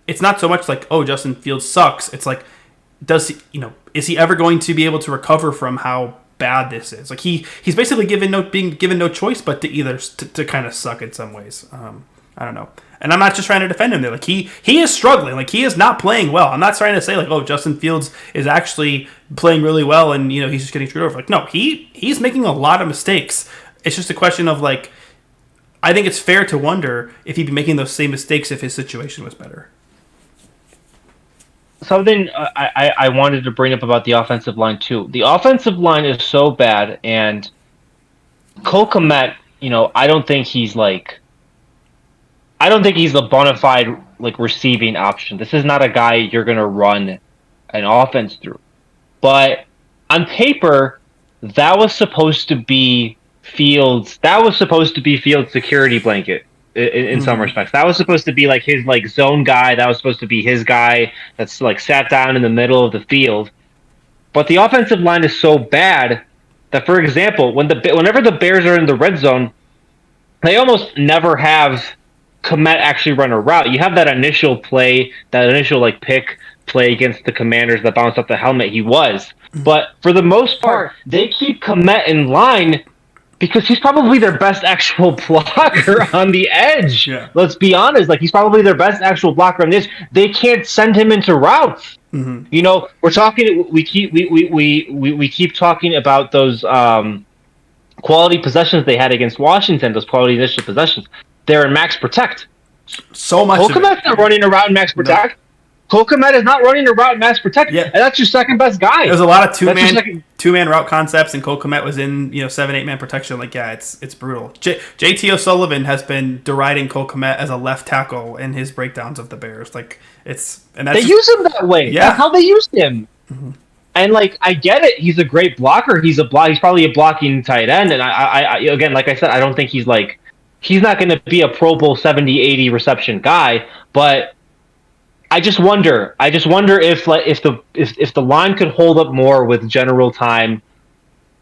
It's not so much like, oh, Justin Fields sucks. It's like, is he ever going to be able to recover from how bad this is? Like he's basically being given no choice but to kind of suck in some ways. I don't know, and I'm not just trying to defend him there. Like he is struggling. Like he is not playing well. I'm not trying to say like, oh, Justin Fields is actually playing really well and you know he's just getting screwed over. Like no, he's making a lot of mistakes. It's just a question of like, I think it's fair to wonder if he'd be making those same mistakes if his situation was better. Something I wanted to bring up about the offensive line too. The offensive line is so bad, and Cole Kmet, you know, I don't think he's a bona fide like receiving option. This is not a guy you're gonna run an offense through. But on paper, that was supposed to be Fields. That was supposed to be Fields' security blanket. In some respects, that was supposed to be like his like zone guy. That was supposed to be his guy that's like sat down in the middle of the field. But the offensive line is so bad that, for example, whenever the Bears are in the red zone, they almost never have Kmet actually run a route. You have that initial play, that initial like pick play against the Commanders that bounced off the helmet. He was, but for the most part, they keep Kmet in line, because he's probably their best actual blocker on the edge. Yeah. Let's be honest. Like he's probably their best actual blocker on the edge. They can't send him into routes. Mm-hmm. You know, we're talking. We keep talking about those quality possessions they had against Washington. Those quality initial possessions. They're in max protect. So much. Cole Kmet's not running around in max protect. No. Cole Kmet is not running a route in max protect, and that's your second best guy. There's a lot of two-man route concepts, and Cole Kmet was in 7-8 man protection. Like it's brutal. JT O'Sullivan has been deriding Cole Kmet as a left tackle in his breakdowns of the Bears. Like they use him that way. Yeah, that's how they used him. Mm-hmm. And like I get it, he's a great blocker. He's probably a blocking tight end. And I again, like I said, I don't think he's not going to be a Pro Bowl 70-80 reception guy, but I just wonder if the line could hold up more with general time.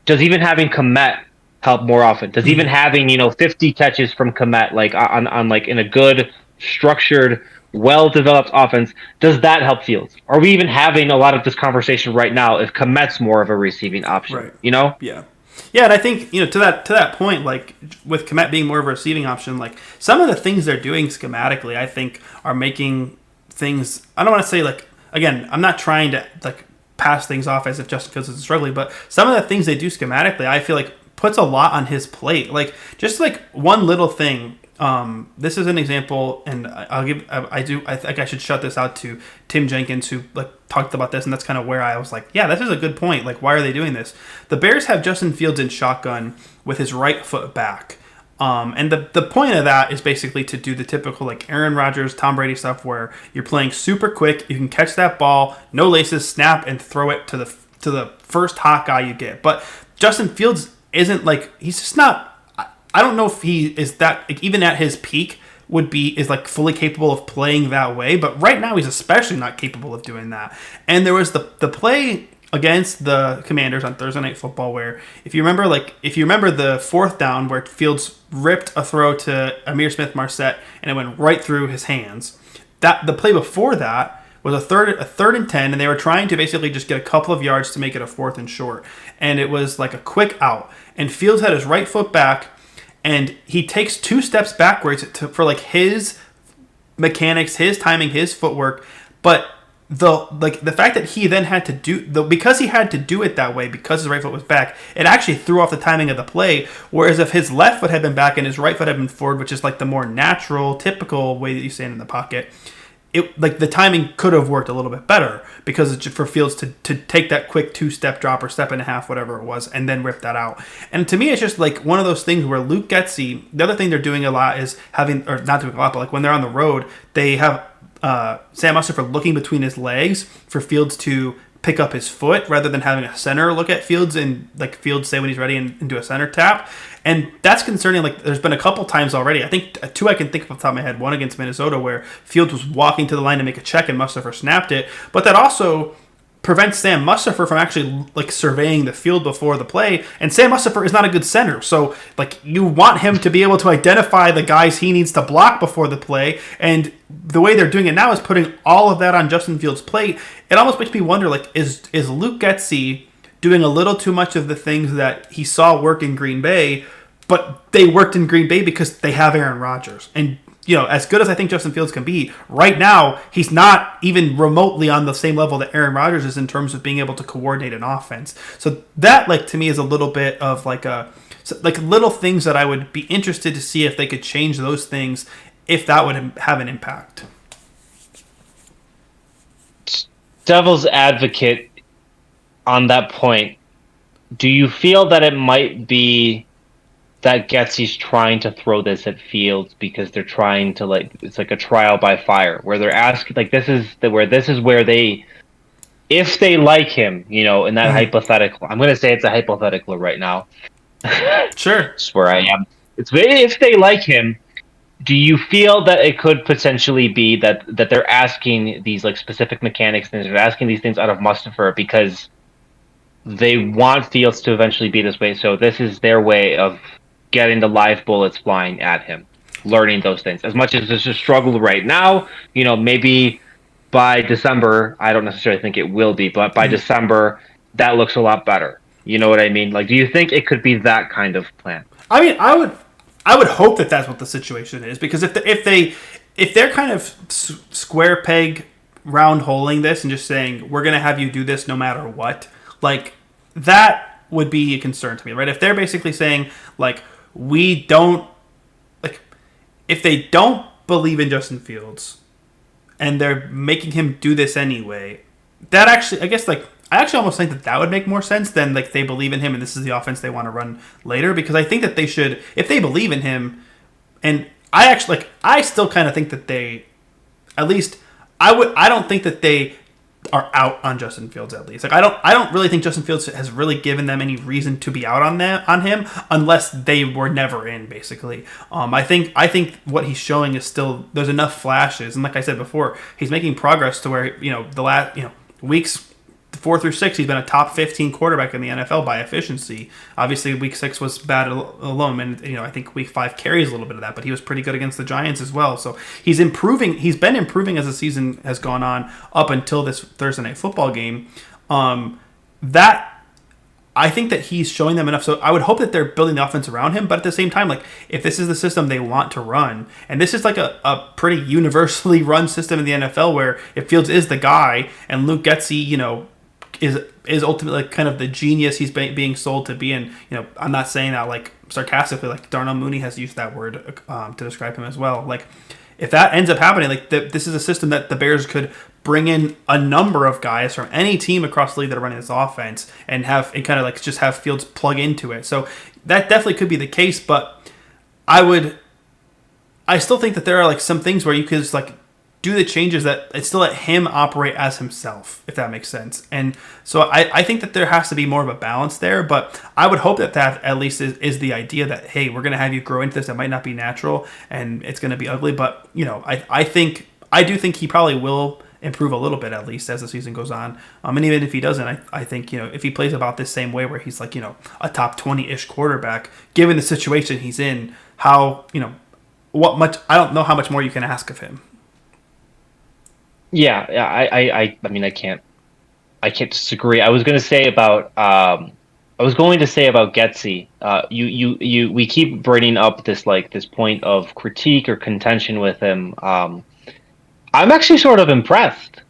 Does even having Komet help more often? Does even having 50 catches from Komet like on like in a good structured, well developed offense, does that help Fields? Are we even having a lot of this conversation right now if Komet's more of a receiving option? Right. You know? Yeah. Yeah, and I think to that point, like with Komet being more of a receiving option, like some of the things they're doing schematically, I think are making things. I don't want to say like again, I'm not trying to like pass things off as if Justin Fields is struggling, but some of the things they do schematically, I feel like puts a lot on his plate. Like just like one little thing. This is an example, and I think I should shut this out to Tim Jenkins, who like talked about this, and that's kind of where I was like, yeah, this is a good point. Like, why are they doing this? The Bears have Justin Fields in shotgun with his right foot back. And the point of that is basically to do the typical like Aaron Rodgers, Tom Brady stuff where you're playing super quick, you can catch that ball, no laces, snap, and throw it to the first hot guy you get. But Justin Fields isn't like, he's just not. I don't know if he is that, like, even at his peak is like fully capable of playing that way, but right now he's especially not capable of doing that. And there was the play against the Commanders on Thursday Night Football where if you remember the fourth down where Fields ripped a throw to Amir Smith-Marset and it went right through his hands. That the play before that was a third and 10, and they were trying to basically just get a couple of yards to make it a fourth and short. And it was like a quick out. And Fields had his right foot back, and he takes 2 steps backwards for like his mechanics, his timing, his footwork. But the fact that he then had to because he had to do it that way because his right foot was back, it actually threw off the timing of the play. Whereas if his left foot had been back and his right foot had been forward, which is like the more natural, typical way that you stand in the pocket, it like the timing could have worked a little bit better because it's for Fields to take that quick 2-step drop or step and a half, whatever it was, and then rip that out. And to me, it's just like one of those things where Luke Getsy, the other thing they're doing a lot is having, or not doing a lot, but like when they're on the road, they have Sam Mustipher looking between his legs for Fields to pick up his foot rather than having a center look at Fields and like Fields say when he's ready and do a center tap. And that's concerning. Like there's been a couple times already. I think 2 I can think of off the top of my head. One against Minnesota where Fields was walking to the line to make a check and Mustipher snapped it. But that also prevents Sam Mustipher from actually like surveying the field before the play. And Sam Mustipher is not a good center. So like you want him to be able to identify the guys he needs to block before the play. And the way they're doing it now is putting all of that on Justin Fields' plate. It almost makes me wonder, like, is Luke Getsy doing a little too much of the things that he saw work in Green Bay, but they worked in Green Bay because they have Aaron Rodgers. And, you know, as good as I think Justin Fields can be, right now, he's not even remotely on the same level that Aaron Rodgers is in terms of being able to coordinate an offense. So that, like, to me is a little bit of, like, little things that I would be interested to see if they could change those things, if that would have an impact. Devil's advocate on that point, do you feel that it might be that Getsy's trying to throw this at Fields because they're trying to, like, it's like a trial by fire where they're asking, like, this is where they, if they like him, you know, in that hypothetical, I'm going to say it's a hypothetical right now. Sure. That's where I am. If they like him, do you feel that it could potentially be that they're asking these like specific mechanics things, they're asking these things out of Mustipher because they want Fields to eventually be this way, so this is their way of getting the live bullets flying at him, learning those things. As much as it's a struggle right now, you know, maybe by December, I don't necessarily think it will be, but by December, that looks a lot better. You know what I mean? Like, do you think it could be that kind of plan? I mean, I would hope that that's what the situation is, because if they're kind of square peg round holing this and just saying we're gonna have you do this no matter what, like that would be a concern to me, right? If they're basically saying like we don't, like if they don't believe in Justin Fields and they're making him do this anyway, that actually, I guess, like I actually almost think that would make more sense than like they believe in him and this is the offense they want to run later, because I think that they should, if they believe in him, and I actually, like, I still kind of think that they, at least I don't think that they are out on Justin Fields at least. Like I don't really think Justin Fields has really given them any reason to be out on him unless they were never in, basically. I think what he's showing is still, there's enough flashes, and like I said before, he's making progress to where, the last, weeks 4 through 6, he's been a top 15 quarterback in the NFL by efficiency. Obviously, week 6 was bad alone, and I think week 5 carries a little bit of that, but he was pretty good against the Giants as well. So he's improving. He's been improving as the season has gone on up until this Thursday night football game. That I think that he's showing them enough. So I would hope that they're building the offense around him. But at the same time, like, if this is the system they want to run, and this is like a pretty universally run system in the NFL, where if Fields is the guy and Luke Getsy, is ultimately kind of the genius he's being sold to be. And I'm not saying that like sarcastically, like Darnell Mooney has used that word to describe him as well. Like, if that ends up happening, like this is a system that the Bears could bring in a number of guys from any team across the league that are running this offense and kind of like just have Fields plug into it. So that definitely could be the case, but I still think that there are like some things where you could just like do the changes that it's still let him operate as himself, if that makes sense. And so I think that there has to be more of a balance there, but I would hope that at least is the idea that, hey, we're going to have you grow into this. It might not be natural and it's going to be ugly, but I do think he probably will improve a little bit, at least as the season goes on. And even if he doesn't, I think, if he plays about this same way where he's like, a top 20-ish quarterback, given the situation he's in, I don't know how much more you can ask of him. Yeah, I mean, I can't disagree. I was going to say about Getsy. We keep bringing up this point of critique or contention with him. I'm actually sort of impressed.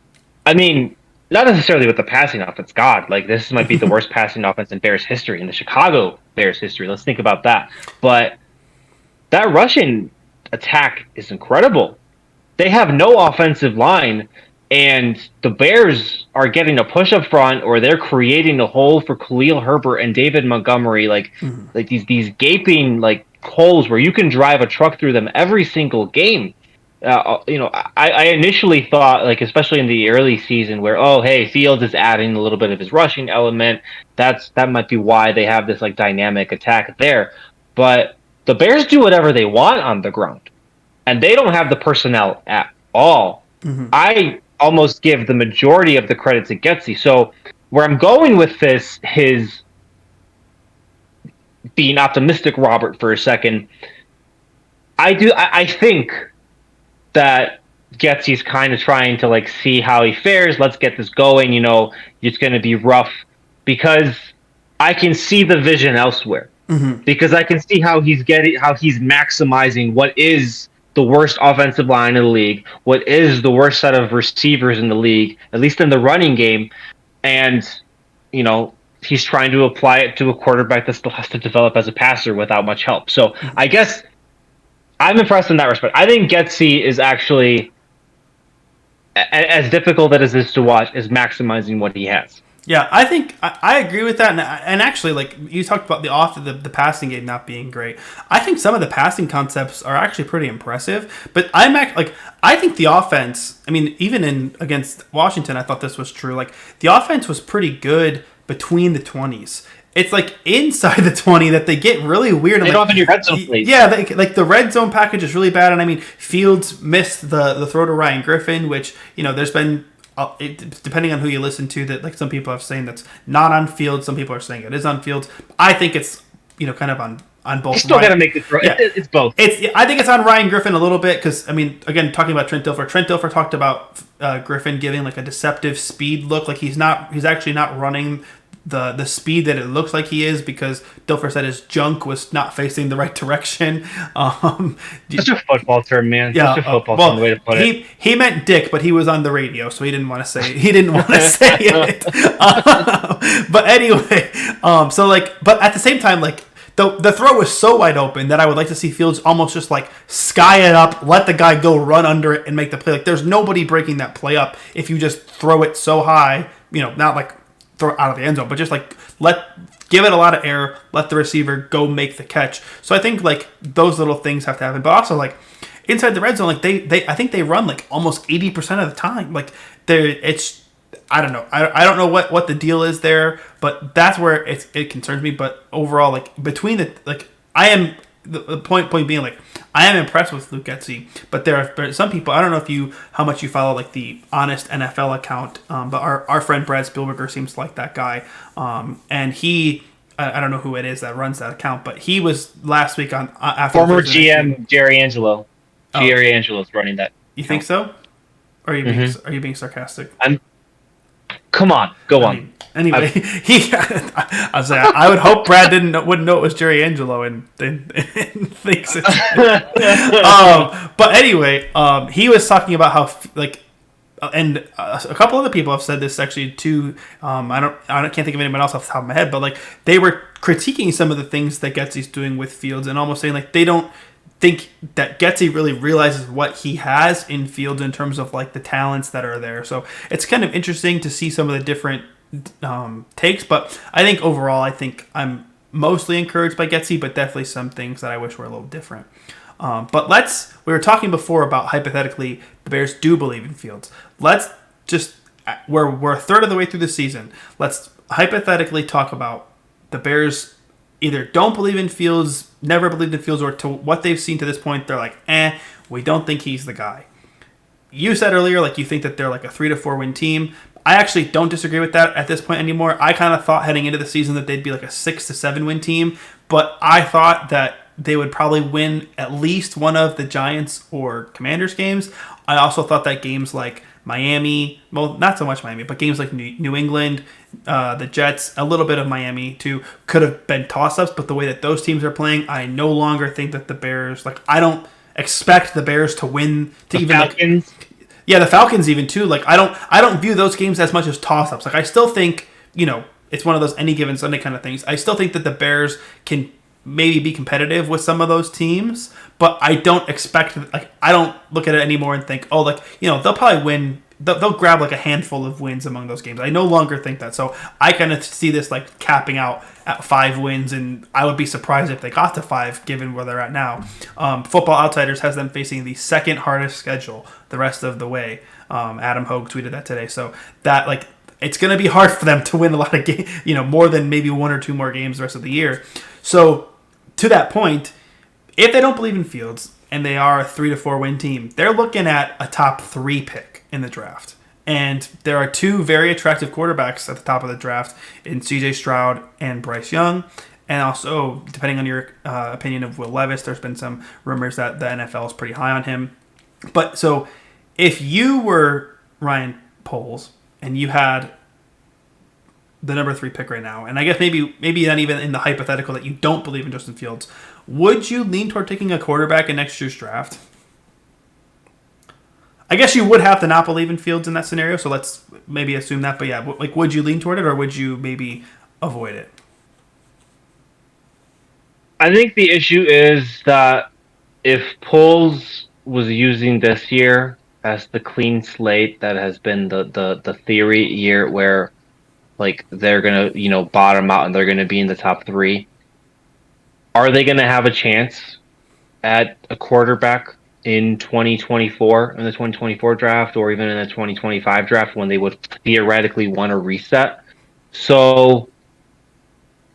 I mean, not necessarily with the passing offense. God, like, this might be the worst passing offense in Bears history, in the Chicago Bears history. Let's think about that. But that rushing attack is incredible. They have no offensive line, and the Bears are getting a push up front, or they're creating a hole for Khalil Herbert and David Montgomery, like these gaping like holes where you can drive a truck through them every single game. I initially thought, like, especially in the early season, where Fields is adding a little bit of his rushing element. That might be why they have this like dynamic attack there. But the Bears do whatever they want on the ground. And they don't have the personnel at all. Mm-hmm. I almost give the majority of the credit to Getsy. So where I'm going with this is being optimistic, Robert, for a second. I think that Getsy's kind of trying to like see how he fares. Let's get this going. It's going to be rough, because I can see the vision elsewhere. Mm-hmm. Because I can see how he's maximizing what is the worst offensive line in the league, what is the worst set of receivers in the league, at least in the running game. And, he's trying to apply it to a quarterback that still has to develop as a passer without much help. So I guess I'm impressed in that respect. I think Getsy is actually, as difficult as it is to watch, is maximizing what he has. Yeah, I think I agree with that, and actually, like you talked about the passing game not being great. I think some of the passing concepts are actually pretty impressive. But I think the offense. I mean, even against Washington, I thought this was true. Like, the offense was pretty good between the 20s. It's like inside the 20 that they get really weird. They don't have any red zone plays. Yeah, the red zone package is really bad, and I mean, Fields missed the throw to Ryan Griffin, which there's been. Depending on who you listen to, that like some people are saying that's not on field, some people are saying it is on field. I think it's kind of on both. You still got to make the throw. Yeah. It's both. I think it's on Ryan Griffin a little bit, because I mean, again, talking about Trent Dilfer. Trent Dilfer talked about Griffin giving like a deceptive speed look, like he's actually not running the speed that it looks like he is, because Dilfer said his junk was not facing the right direction. Such a football term, man. Yeah, such a football term, way to put it. He meant dick, but he was on the radio, so he didn't want to say it. But anyway, but at the same time, like, the throw was so wide open that I would like to see Fields almost just like sky it up, let the guy go run under it and make the play. Like, there's nobody breaking that play up if you just throw it so high, not like throw it out of the end zone, but just like give it a lot of air, let the receiver go make the catch. So I think like those little things have to happen. But also, like, inside the red zone, like I think they run like almost 80% of the time. Like, I don't know. I don't know what the deal is there, but that's where it concerns me. But overall, like between the like, I am the point being like I am impressed with Luke Getsy, but there are some people. I don't know how much you follow like the Honest NFL account, but our friend Brad Spielberger seems like that guy, and he. I don't know who it is that runs that account, but he was last week on after former GM Jerry Angelo. Jerry Angelo's running that. You think so? Or are you being sarcastic? Come on, go on. Anyway, I would hope Brad wouldn't know it was Jerry Angelo and thinks it. But anyway, he was talking about how like, and a couple other people have said this actually too. I can't think of anyone else off the top of my head, but like they were critiquing some of the things that Getsy's doing with Fields and almost saying like they don't think that Getsy really realizes what he has in Fields in terms of like the talents that are there. So it's kind of interesting to see some of the different takes, but I think overall, I think I'm mostly encouraged by Getsy, but definitely some things that I wish were a little different. But we were talking before about hypothetically the Bears do believe in Fields. Let's just, we're a third of the way through the season. Let's hypothetically talk about the Bears either don't believe in Fields, never believed in Fields, or to what they've seen to this point, they're like, we don't think he's the guy. You said earlier, like you think that they're like a 3 to 4 win team. I actually don't disagree with that at this point anymore. I kind of thought heading into the season that they'd be like a 6 to 7 win team, but I thought that they would probably win at least one of the Giants or Commanders games. I also thought that games like Miami, well, not so much Miami, but games like New England, the Jets, a little bit of Miami too, could have been toss-ups, but the way that those teams are playing, I no longer think that the Bears, like, I don't expect the Bears to win to the even Falcons. Like, yeah, the Falcons even too. Like I don't view those games as much as toss-ups. Like I still think, it's one of those any given Sunday kind of things. I still think that the Bears can maybe be competitive with some of those teams, but I don't expect, like, I don't look at it anymore and think, oh, like, they'll probably win. They'll grab like a handful of wins among those games. I no longer think that. So I kind of see this like capping out at 5 wins, and I would be surprised if they got to 5 given where they're at now. Football Outsiders has them facing the second hardest schedule the rest of the way. Adam Hogue tweeted that today. So that, like, it's going to be hard for them to win a lot of games, more than maybe 1 or 2 more games the rest of the year. So to that point, if they don't believe in Fields and they are a 3 to 4 win team, they're looking at a top 3 pick in the draft. And there are 2 very attractive quarterbacks at the top of the draft in CJ Stroud and Bryce Young. And also, depending on your opinion of Will Levis, there's been some rumors that the NFL is pretty high on him. But so if you were Ryan Poles and you had the number 3 pick right now, and I guess maybe not even in the hypothetical that you don't believe in Justin Fields, would you lean toward taking a quarterback in next year's draft? I guess you would have to not believe in Fields in that scenario, so let's maybe assume that. But yeah, like, would you lean toward it, or would you maybe avoid it? I think the issue is that if Poles was using this year as the clean slate that has been the theory year where, like, they're gonna bottom out and they're gonna be in the top 3, are they gonna have a chance at a quarterback in 2024, in the 2024 draft, or even in the 2025 draft, when they would theoretically want to reset? So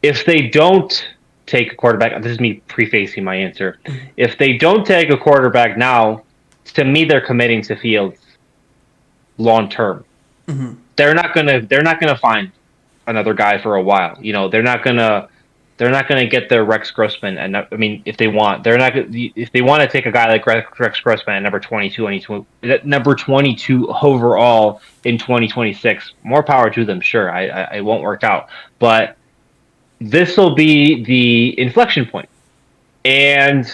if they don't take a quarterback, this is me prefacing my answer, if they don't take a quarterback now, to me they're committing to Fields long term. Mm-hmm. They're not gonna find another guy for a while. They're not gonna get their Rex Grossman, and I mean, if they want to take a guy like Rex Grossman at number 22 overall in 2026, more power to them. Sure, I won't work out, but this will be the inflection point, and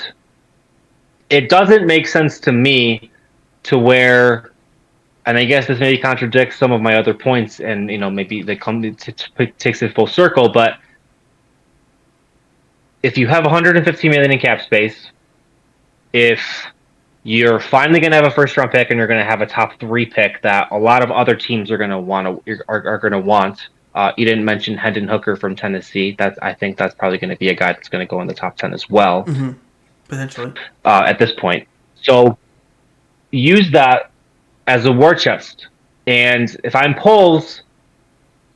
it doesn't make sense to me to where. And I guess this maybe contradicts some of my other points, and maybe they takes it full circle. But if you have 115 million in cap space, if you're finally going to have a first-round pick and you're going to have a top 3 pick that a lot of other teams are going to want, you didn't mention Hendon Hooker from Tennessee. I think that's probably going to be a guy that's going to go in the top 10 as well, potentially at this point. So use that as a war chest And if I'm Poles,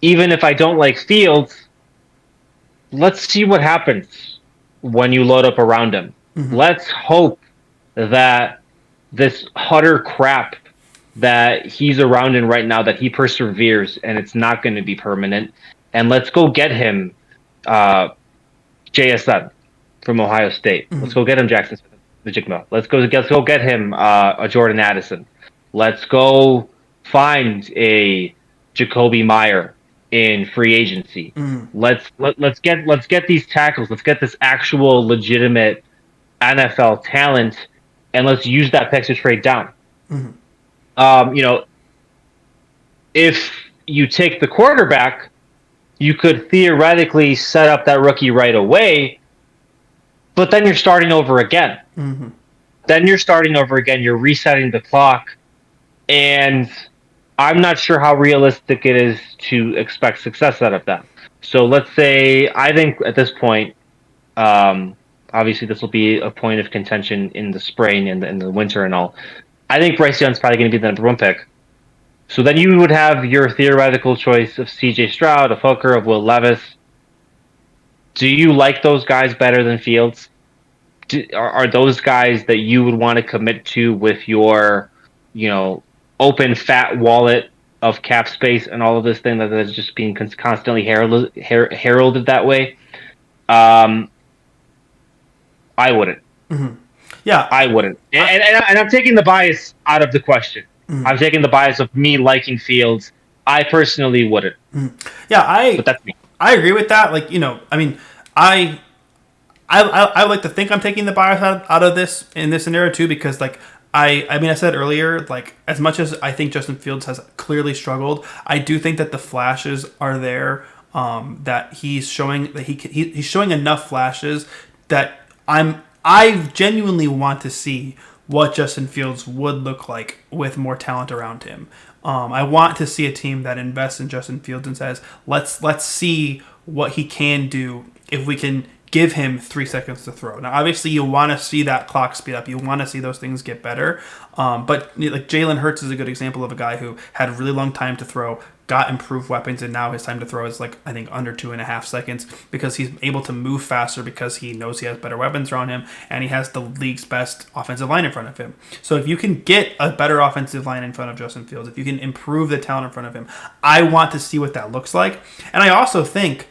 even if I don't like Fields, let's see what happens when you load up around him. Mm-hmm. Let's hope that this Hutter crap that he's around in right now, that he perseveres and it's not going to be permanent. And let's go get him JSN from Ohio State. Mm-hmm. Let's go get him Jackson Smith. Let's go get him a Jordan Addison. Let's go find a Jacoby Meyer in free agency. Mm-hmm. Let's get these tackles. Let's get this actual legitimate NFL talent, and let's use that pick to trade down. Mm-hmm. If you take the quarterback, you could theoretically set up that rookie right away, but then you're starting over again. Mm-hmm. You're resetting the clock, and I'm not sure how realistic it is to expect success out of that. So let's say, I think at this point, obviously this will be a point of contention in the spring and in the winter and all. I think Bryce Young's probably going to be the number one pick. So then you would have your theoretical choice of C.J. Stroud, of Hooker, of Will Levis. Do you like those guys better than Fields? Are those guys that you would want to commit to with your, open fat wallet of cap space and all of this thing that is just being constantly heralded that way? I wouldn't. Mm-hmm. Yeah, I wouldn't. And I'm taking the bias out of the question. Mm-hmm. I'm taking the bias of me liking Fields. I personally wouldn't. Mm-hmm. Yeah, but that's me. I agree with that. Like, I like to think I'm taking the bias out of this in this scenario too, because I said earlier, like, as much as I think Justin Fields has clearly struggled, I do think that the flashes are there. That he's showing that he's showing enough flashes that I genuinely want to see what Justin Fields would look like with more talent around him. I want to see a team that invests in Justin Fields and says, let's see what he can do if we can give him 3 seconds to throw. Now, obviously, you want to see that clock speed up. You want to see those things get better. But like Jalen Hurts is a good example of a guy who had a really long time to throw, got improved weapons, and now his time to throw is I think under 2.5 seconds because he's able to move faster because he knows he has better weapons around him and he has the league's best offensive line in front of him. So if you can get a better offensive line in front of Justin Fields, if you can improve the talent in front of him, I want to see what that looks like. And I also think,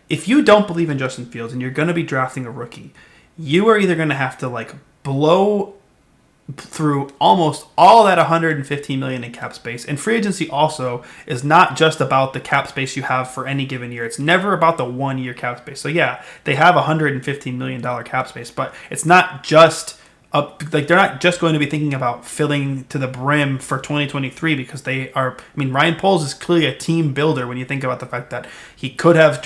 if you don't believe in Justin Fields and you're going to be drafting a rookie, you are either going to have to blow through almost all that $115 million in cap space. And free agency also is not just about the cap space you have for any given year. It's never about the 1 year cap space. So yeah, they have $115 million cap space, but it's not just they're not just going to be thinking about filling to the brim for 2023 because they are. Ryan Poles is clearly a team builder when you think about the fact that he could have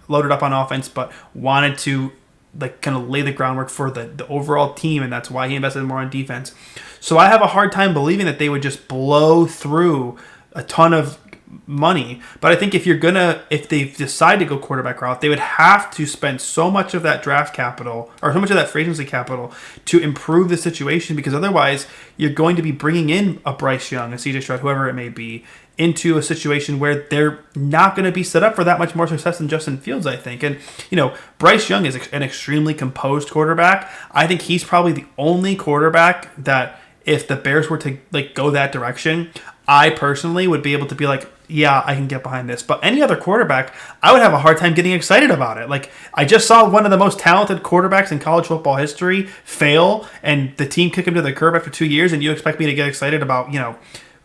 loaded up on offense, but wanted to kind of lay the groundwork for the overall team, and that's why he invested more on defense. So I have a hard time believing that they would just blow through a ton of money. But I think if they decide to go quarterback route, they would have to spend so much of that draft capital or so much of that free agency capital to improve the situation, because otherwise you're going to be bringing in a Bryce Young, a CJ Stroud, whoever it may be, into a situation where they're not going to be set up for that much more success than Justin Fields, I think. And, Bryce Young is an extremely composed quarterback. I think he's probably the only quarterback that if the Bears were to go that direction, I personally would be able to be yeah, I can get behind this. But any other quarterback, I would have a hard time getting excited about it. I just saw one of the most talented quarterbacks in college football history fail, and the team kick him to the curb after 2 years, and you expect me to get excited about,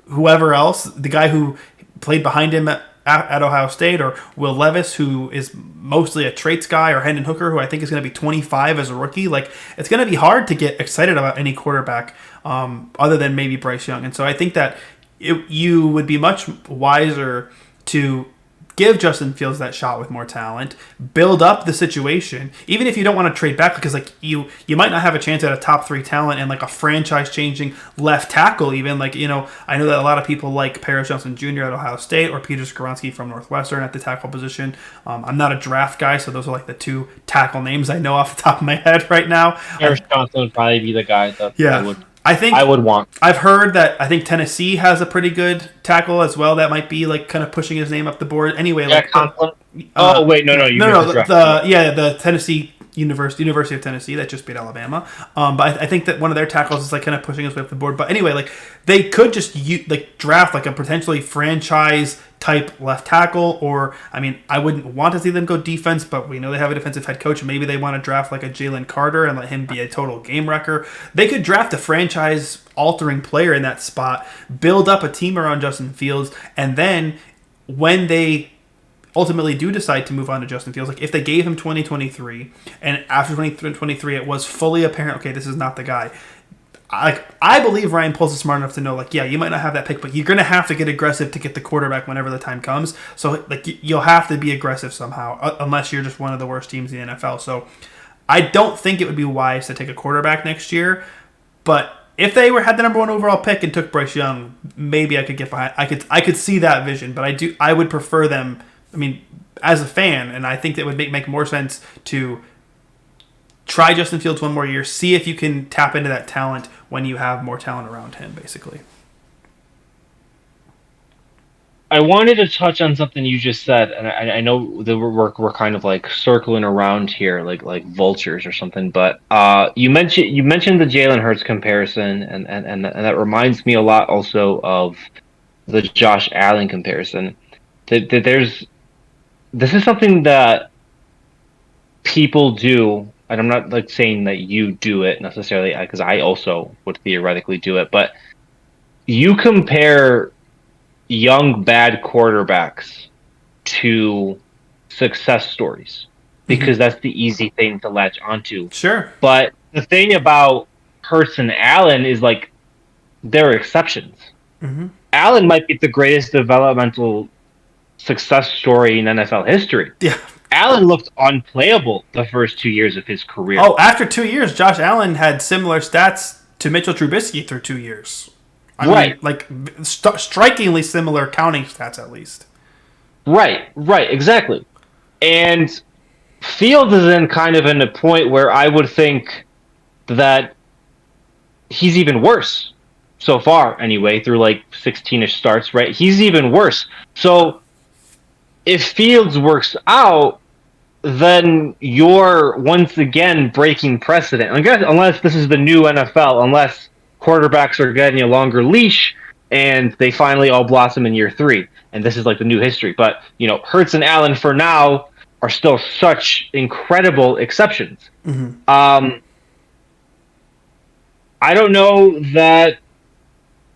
whoever else, the guy who played behind him at Ohio State, or Will Levis, who is mostly a traits guy, or Hendon Hooker, who I think is going to be 25 as a rookie. It's going to be hard to get excited about any quarterback other than maybe Bryce Young. And so I think that you would be much wiser to give Justin Fields that shot with more talent, build up the situation, even if you don't want to trade back, because you might not have a chance at a top 3 talent and a franchise changing left tackle even. I know that a lot of people like Paris Johnson Jr. at Ohio State or Peter Skoronski from Northwestern at the tackle position. I'm not a draft guy, so those are the 2 tackle names I know off the top of my head right now. Paris Johnson would probably be the guy that yeah. would I think I would want. I've heard that I think Tennessee has a pretty good tackle as well. That might be like kind of pushing his name up the board. Anyway, Jack like Conklin. Oh wait, no, you missed the draft. the Tennessee University of Tennessee that just beat Alabama. But I think that one of their tackles is like kind of pushing his way up the board. But anyway, like they could just like draft like a potentially franchise type left tackle, or I mean, I wouldn't want to see them go defense, but we know they have a defensive head coach. Maybe they want to draft like a Jalen Carter and let him be a total game wrecker. They could draft a franchise altering player in that spot, build up a team around Justin Fields, and then when they ultimately do decide to move on to Justin Fields, like if they gave him 2023 and after 2023 it was fully apparent, okay, this is not the guy. I believe Ryan Poles is smart enough to know, like, yeah, you might not have that pick, but you're going to have to get aggressive to get the quarterback whenever the time comes. So, like, you'll have to be aggressive somehow, unless you're just one of the worst teams in the NFL. So, I don't think it would be wise to take a quarterback next year. But if they had the number one overall pick and took Bryce Young, maybe I could get behind. I could see that vision, but I would prefer them. I mean, as a fan, and I think that would make more sense to try Justin Fields one more year, see if you can tap into that talent when you have more talent around him, basically. I wanted to touch on something you just said, and I know that we're kind of like circling around here, like vultures or something. But you mentioned the Jalen Hurts comparison, and that reminds me a lot also of the Josh Allen comparison. This is something that people do, and I'm not like saying that you do it necessarily, because I also would theoretically do it, but you compare young bad quarterbacks to success stories because that's the easy thing to latch onto. Sure. But the thing about Hurts and Allen is like they're exceptions. Mm-hmm. Allen might be the greatest developmental success story in NFL history. Yeah. Allen looked unplayable the first 2 years of his career. Oh, after 2 years, Josh Allen had similar stats to Mitchell Trubisky through 2 years. I mean, like strikingly similar counting stats, at least. Right, exactly. And Fields is in kind of in a point where I would think that he's even worse so far, anyway, through like 16-ish starts, right? He's even worse. So if Fields works out, then you're once again breaking precedent. Unless this is the new NFL, unless quarterbacks are getting a longer leash and they finally all blossom in year 3, and this is like the new history. But Hurts and Allen for now are still such incredible exceptions. Mm-hmm. I don't know that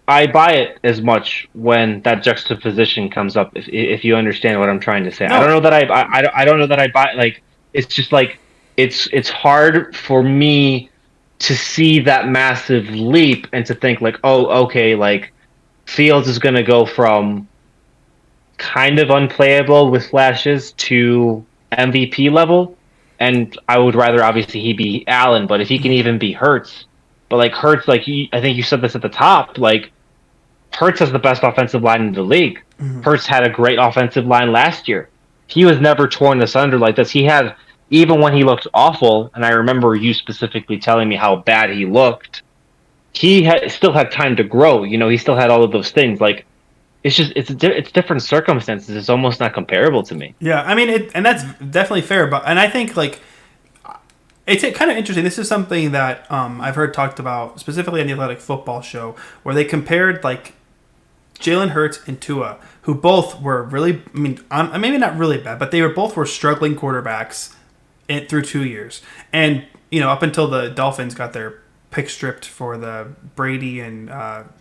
I buy it as much when that juxtaposition comes up. If you understand what I'm trying to say, no. I don't know that I don't know that I buy. Like, it's just like it's hard for me to see that massive leap and to think like, oh, okay, like Fields is going to go from kind of unplayable with flashes to MVP level, and I would rather obviously he be Allen, but if he can even be Hurts, but like Hurts, like I think you said this at the top, like Hurts has the best offensive line in the league. Mm-hmm. Hurts had a great offensive line last year. He was never torn asunder like this. He had, even when he looked awful, and I remember you specifically telling me how bad he looked, he still had time to grow. He still had all of those things. Like, it's different circumstances. It's almost not comparable to me. Yeah, I mean, and that's definitely fair. And I think like it's kind of interesting. This is something that I've heard talked about specifically on the Athletic Football Show, where they compared like Jalen Hurts and Tua, who both were really, I mean, maybe not really bad, but they both were struggling quarterbacks through 2 years. And, up until the Dolphins got their pick stripped for the Brady and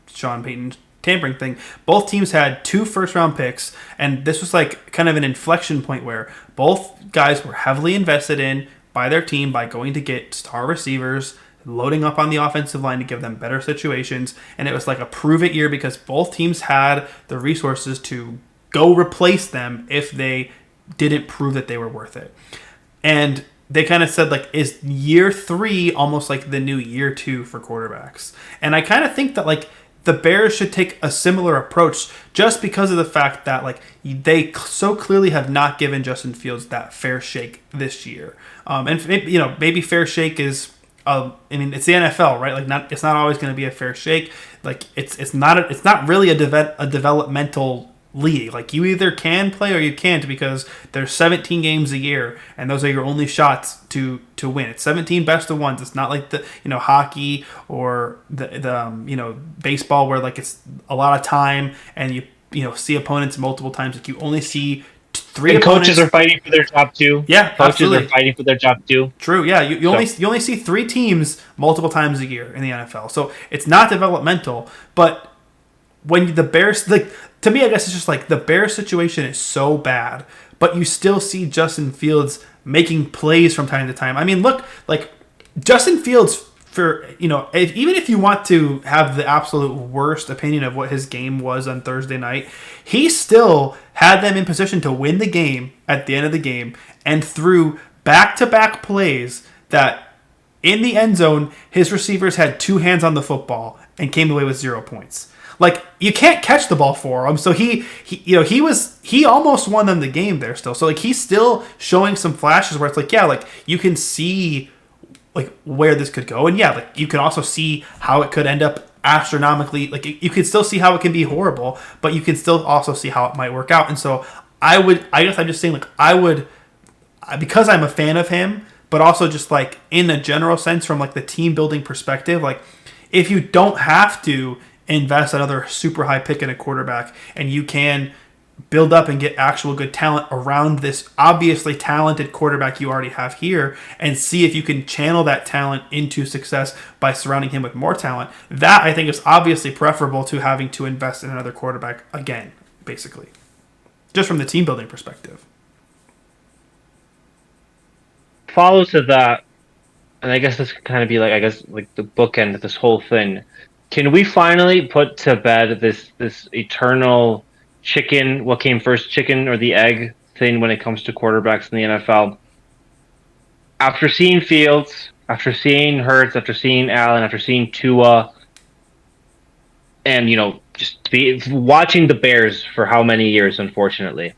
Sean Payton tampering thing, both teams had 2 first-round picks, and this was like kind of an inflection point where both guys were heavily invested in by their team by going to get star receivers, loading up on the offensive line to give them better situations, and it was like a prove-it year because both teams had the resources to go replace them if they didn't prove that they were worth it. And they kind of said, like, is year 3 almost like the new year 2 for quarterbacks? And I kind of think that, like, the Bears should take a similar approach just because of the fact that, like, they so clearly have not given Justin Fields that fair shake this year. And maybe fair shake is I mean, it's the NFL, right? Like, it's not always going to be a fair shake. Like, it's not really a developmental league. Like, you either can play or you can't, because there's 17 games a year, and those are your only shots to win. It's 17 best of ones. It's not like the hockey or the baseball, where like it's a lot of time and you see opponents multiple times. Like, you only see three. And coaches are fighting for their job too. Yeah, coaches absolutely. are fighting for their job too. True. Yeah, you only see 3 teams multiple times a year in the NFL, so it's not developmental. But when the Bears, like, to me, I guess it's just like the Bears situation is so bad, but you still see Justin Fields making plays from time to time. I mean, look, like Justin Fields, for even if you want to have the absolute worst opinion of what his game was on Thursday night, he still had them in position to win the game at the end of the game, and threw back-to-back plays that in the end zone, his receivers had 2 hands on the football and came away with 0 points. Like, you can't catch the ball for him, so he almost won them the game there still. So like, he's still showing some flashes where it's like, yeah, like you can see like where this could go, and yeah, like you can also see how it could end up astronomically. Like, you can still see how it can be horrible, but you can still also see how it might work out. And so I guess I'm just saying, like, I would, because I'm a fan of him, but also just like in a general sense from like the team building perspective, like if you don't have to invest another super high pick in a quarterback, and you can build up and get actual good talent around this obviously talented quarterback you already have here, and see if you can channel that talent into success by surrounding him with more talent, that I think is obviously preferable to having to invest in another quarterback again, basically, just from the team building perspective. Follow to that, and I guess this could kind of be like the bookend of this whole thing. Can we finally put to bed this eternal chicken, what came first, chicken or the egg thing when it comes to quarterbacks in the NFL? After seeing Fields, after seeing Hurts, after seeing Allen, after seeing Tua, and just watching the Bears for how many years, unfortunately,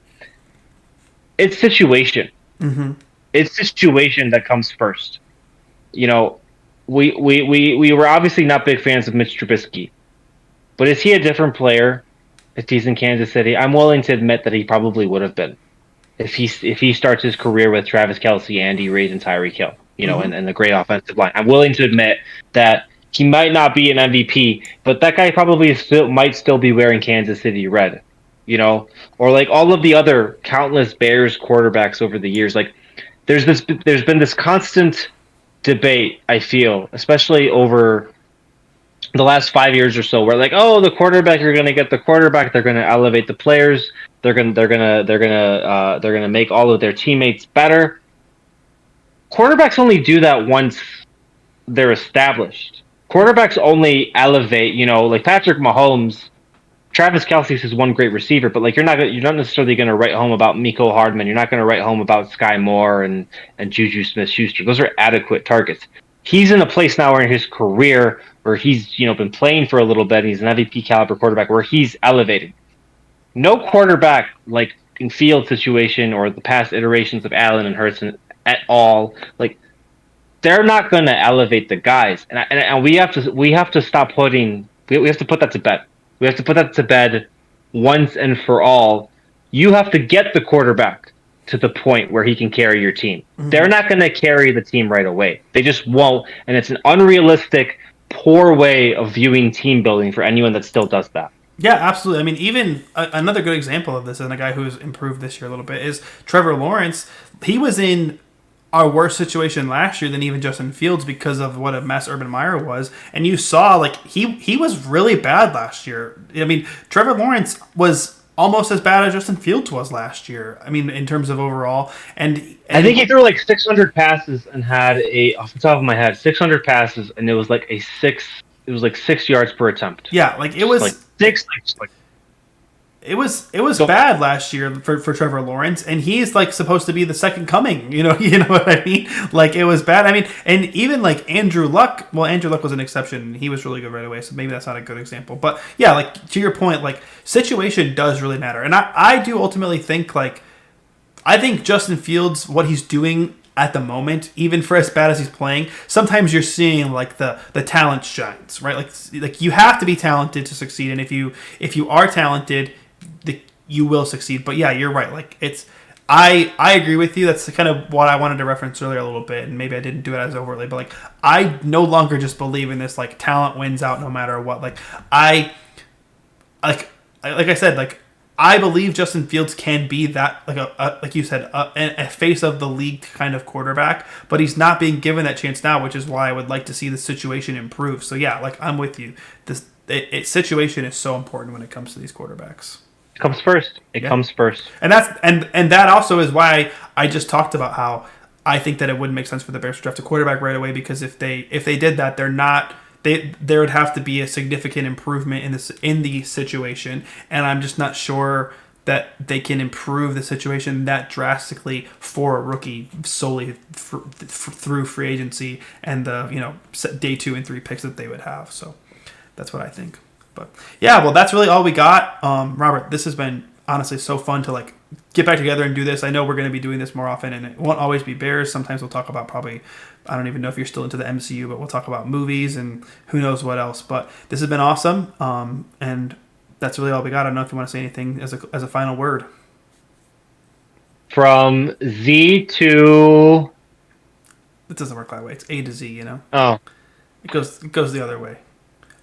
it's situation. Mm-hmm. It's situation that comes first. We were obviously not big fans of Mitch Trubisky, but is he a different player if he's in Kansas City? I'm willing to admit that he probably would have been if he starts his career with Travis Kelce, Andy Reid, and Tyreek Hill, and the great offensive line. I'm willing to admit that he might not be an MVP, but that guy probably might still be wearing Kansas City red, or like all of the other countless Bears quarterbacks over the years. Like, there's been this constant debate, I feel, especially over the last 5 years or so, where like, oh, the quarterback, you're going to get the quarterback, they're going to elevate the players, they're going to make all of their teammates better. Quarterbacks only do that once they're established. Quarterbacks only elevate, like Patrick Mahomes. Travis Kelce is one great receiver, but like you're not necessarily going to write home about Mecole Hardman. You're not going to write home about Sky Moore and Juju Smith-Schuster. Those are adequate targets. He's in a place now in his career where he's been playing for a little bit. And he's an MVP caliber quarterback where he's elevated. No quarterback like in Field situation or the past iterations of Allen and Hurts at all, like, they're not going to elevate the guys, and we have to stop putting. We have to put that to bed. We have to put that to bed once and for all. You have to get the quarterback to the point where he can carry your team. Mm-hmm. They're not going to carry the team right away. They just won't, and it's an unrealistic, poor way of viewing team building for anyone that still does that. Yeah, absolutely. I mean, even another good example of this, and a guy who's improved this year a little bit, is Trevor Lawrence. He was in a worse situation last year than even Justin Fields because of what a mess Urban Meyer was. And you saw, like, he was really bad last year. I mean, Trevor Lawrence was almost as bad as Justin Fields was last year. I mean, in terms of overall. And I think he threw like 600 passes and had off the top of my head, 600 passes, and it was like 6 yards per attempt. Yeah, like it was like six. Like, It was bad last year for Trevor Lawrence, and he's like supposed to be the second coming. You know what I mean? Like, it was bad. I mean, and even like Andrew Luck. Well, Andrew Luck was an exception. He was really good right away, so maybe that's not a good example. But yeah, like, to your point, like, situation does really matter, and I do ultimately think, like, I think Justin Fields, what he's doing at the moment, even for as bad as he's playing, sometimes you're seeing like the talent shines, right? Like you have to be talented to succeed, and if you are talented, you will succeed. But yeah, you're right. Like I agree with you. That's kind of what I wanted to reference earlier a little bit, and maybe I didn't do it as overtly, but like I no longer just believe in this like talent wins out no matter what. Like like I said, like I believe Justin Fields can be that like like you said a face of the league kind of quarterback, but he's not being given that chance now, which is why I would like to see the situation improve. So yeah, like I'm with you. This situation is so important when it comes to these quarterbacks. It comes first. It comes first. And that's and that also is why I just talked about how I think that it wouldn't make sense for the Bears to draft a quarterback right away, because if they did that, there would have to be a significant improvement in the situation, and I'm just not sure that they can improve the situation that drastically for a rookie solely through free agency and the day 2 and 3 picks that they would have. So that's what I think. But yeah, well, that's really all we got. Robert, this has been honestly so fun to like get back together and do this. I know we're going to be doing this more often, and it won't always be Bears. Sometimes we'll talk about I don't even know if you're still into the MCU, but we'll talk about movies and who knows what else. But this has been awesome, and that's really all we got. I don't know if you want to say anything as a final word. From Z to... It doesn't work that way. It's A to Z, Oh. It goes the other way.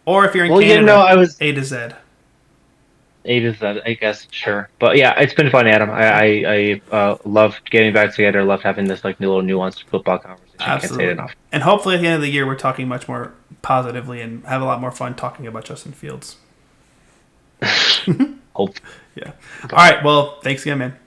Or if you're in Canada, I was A to Z. A to Z, I guess, sure. But yeah, it's been fun, Adam. I loved getting back together. Loved having this like new little nuanced football conversation. Absolutely. Can't say it enough. And hopefully at the end of the year, we're talking much more positively and have a lot more fun talking about Justin Fields. Hope. Yeah. All right. Well, thanks again, man.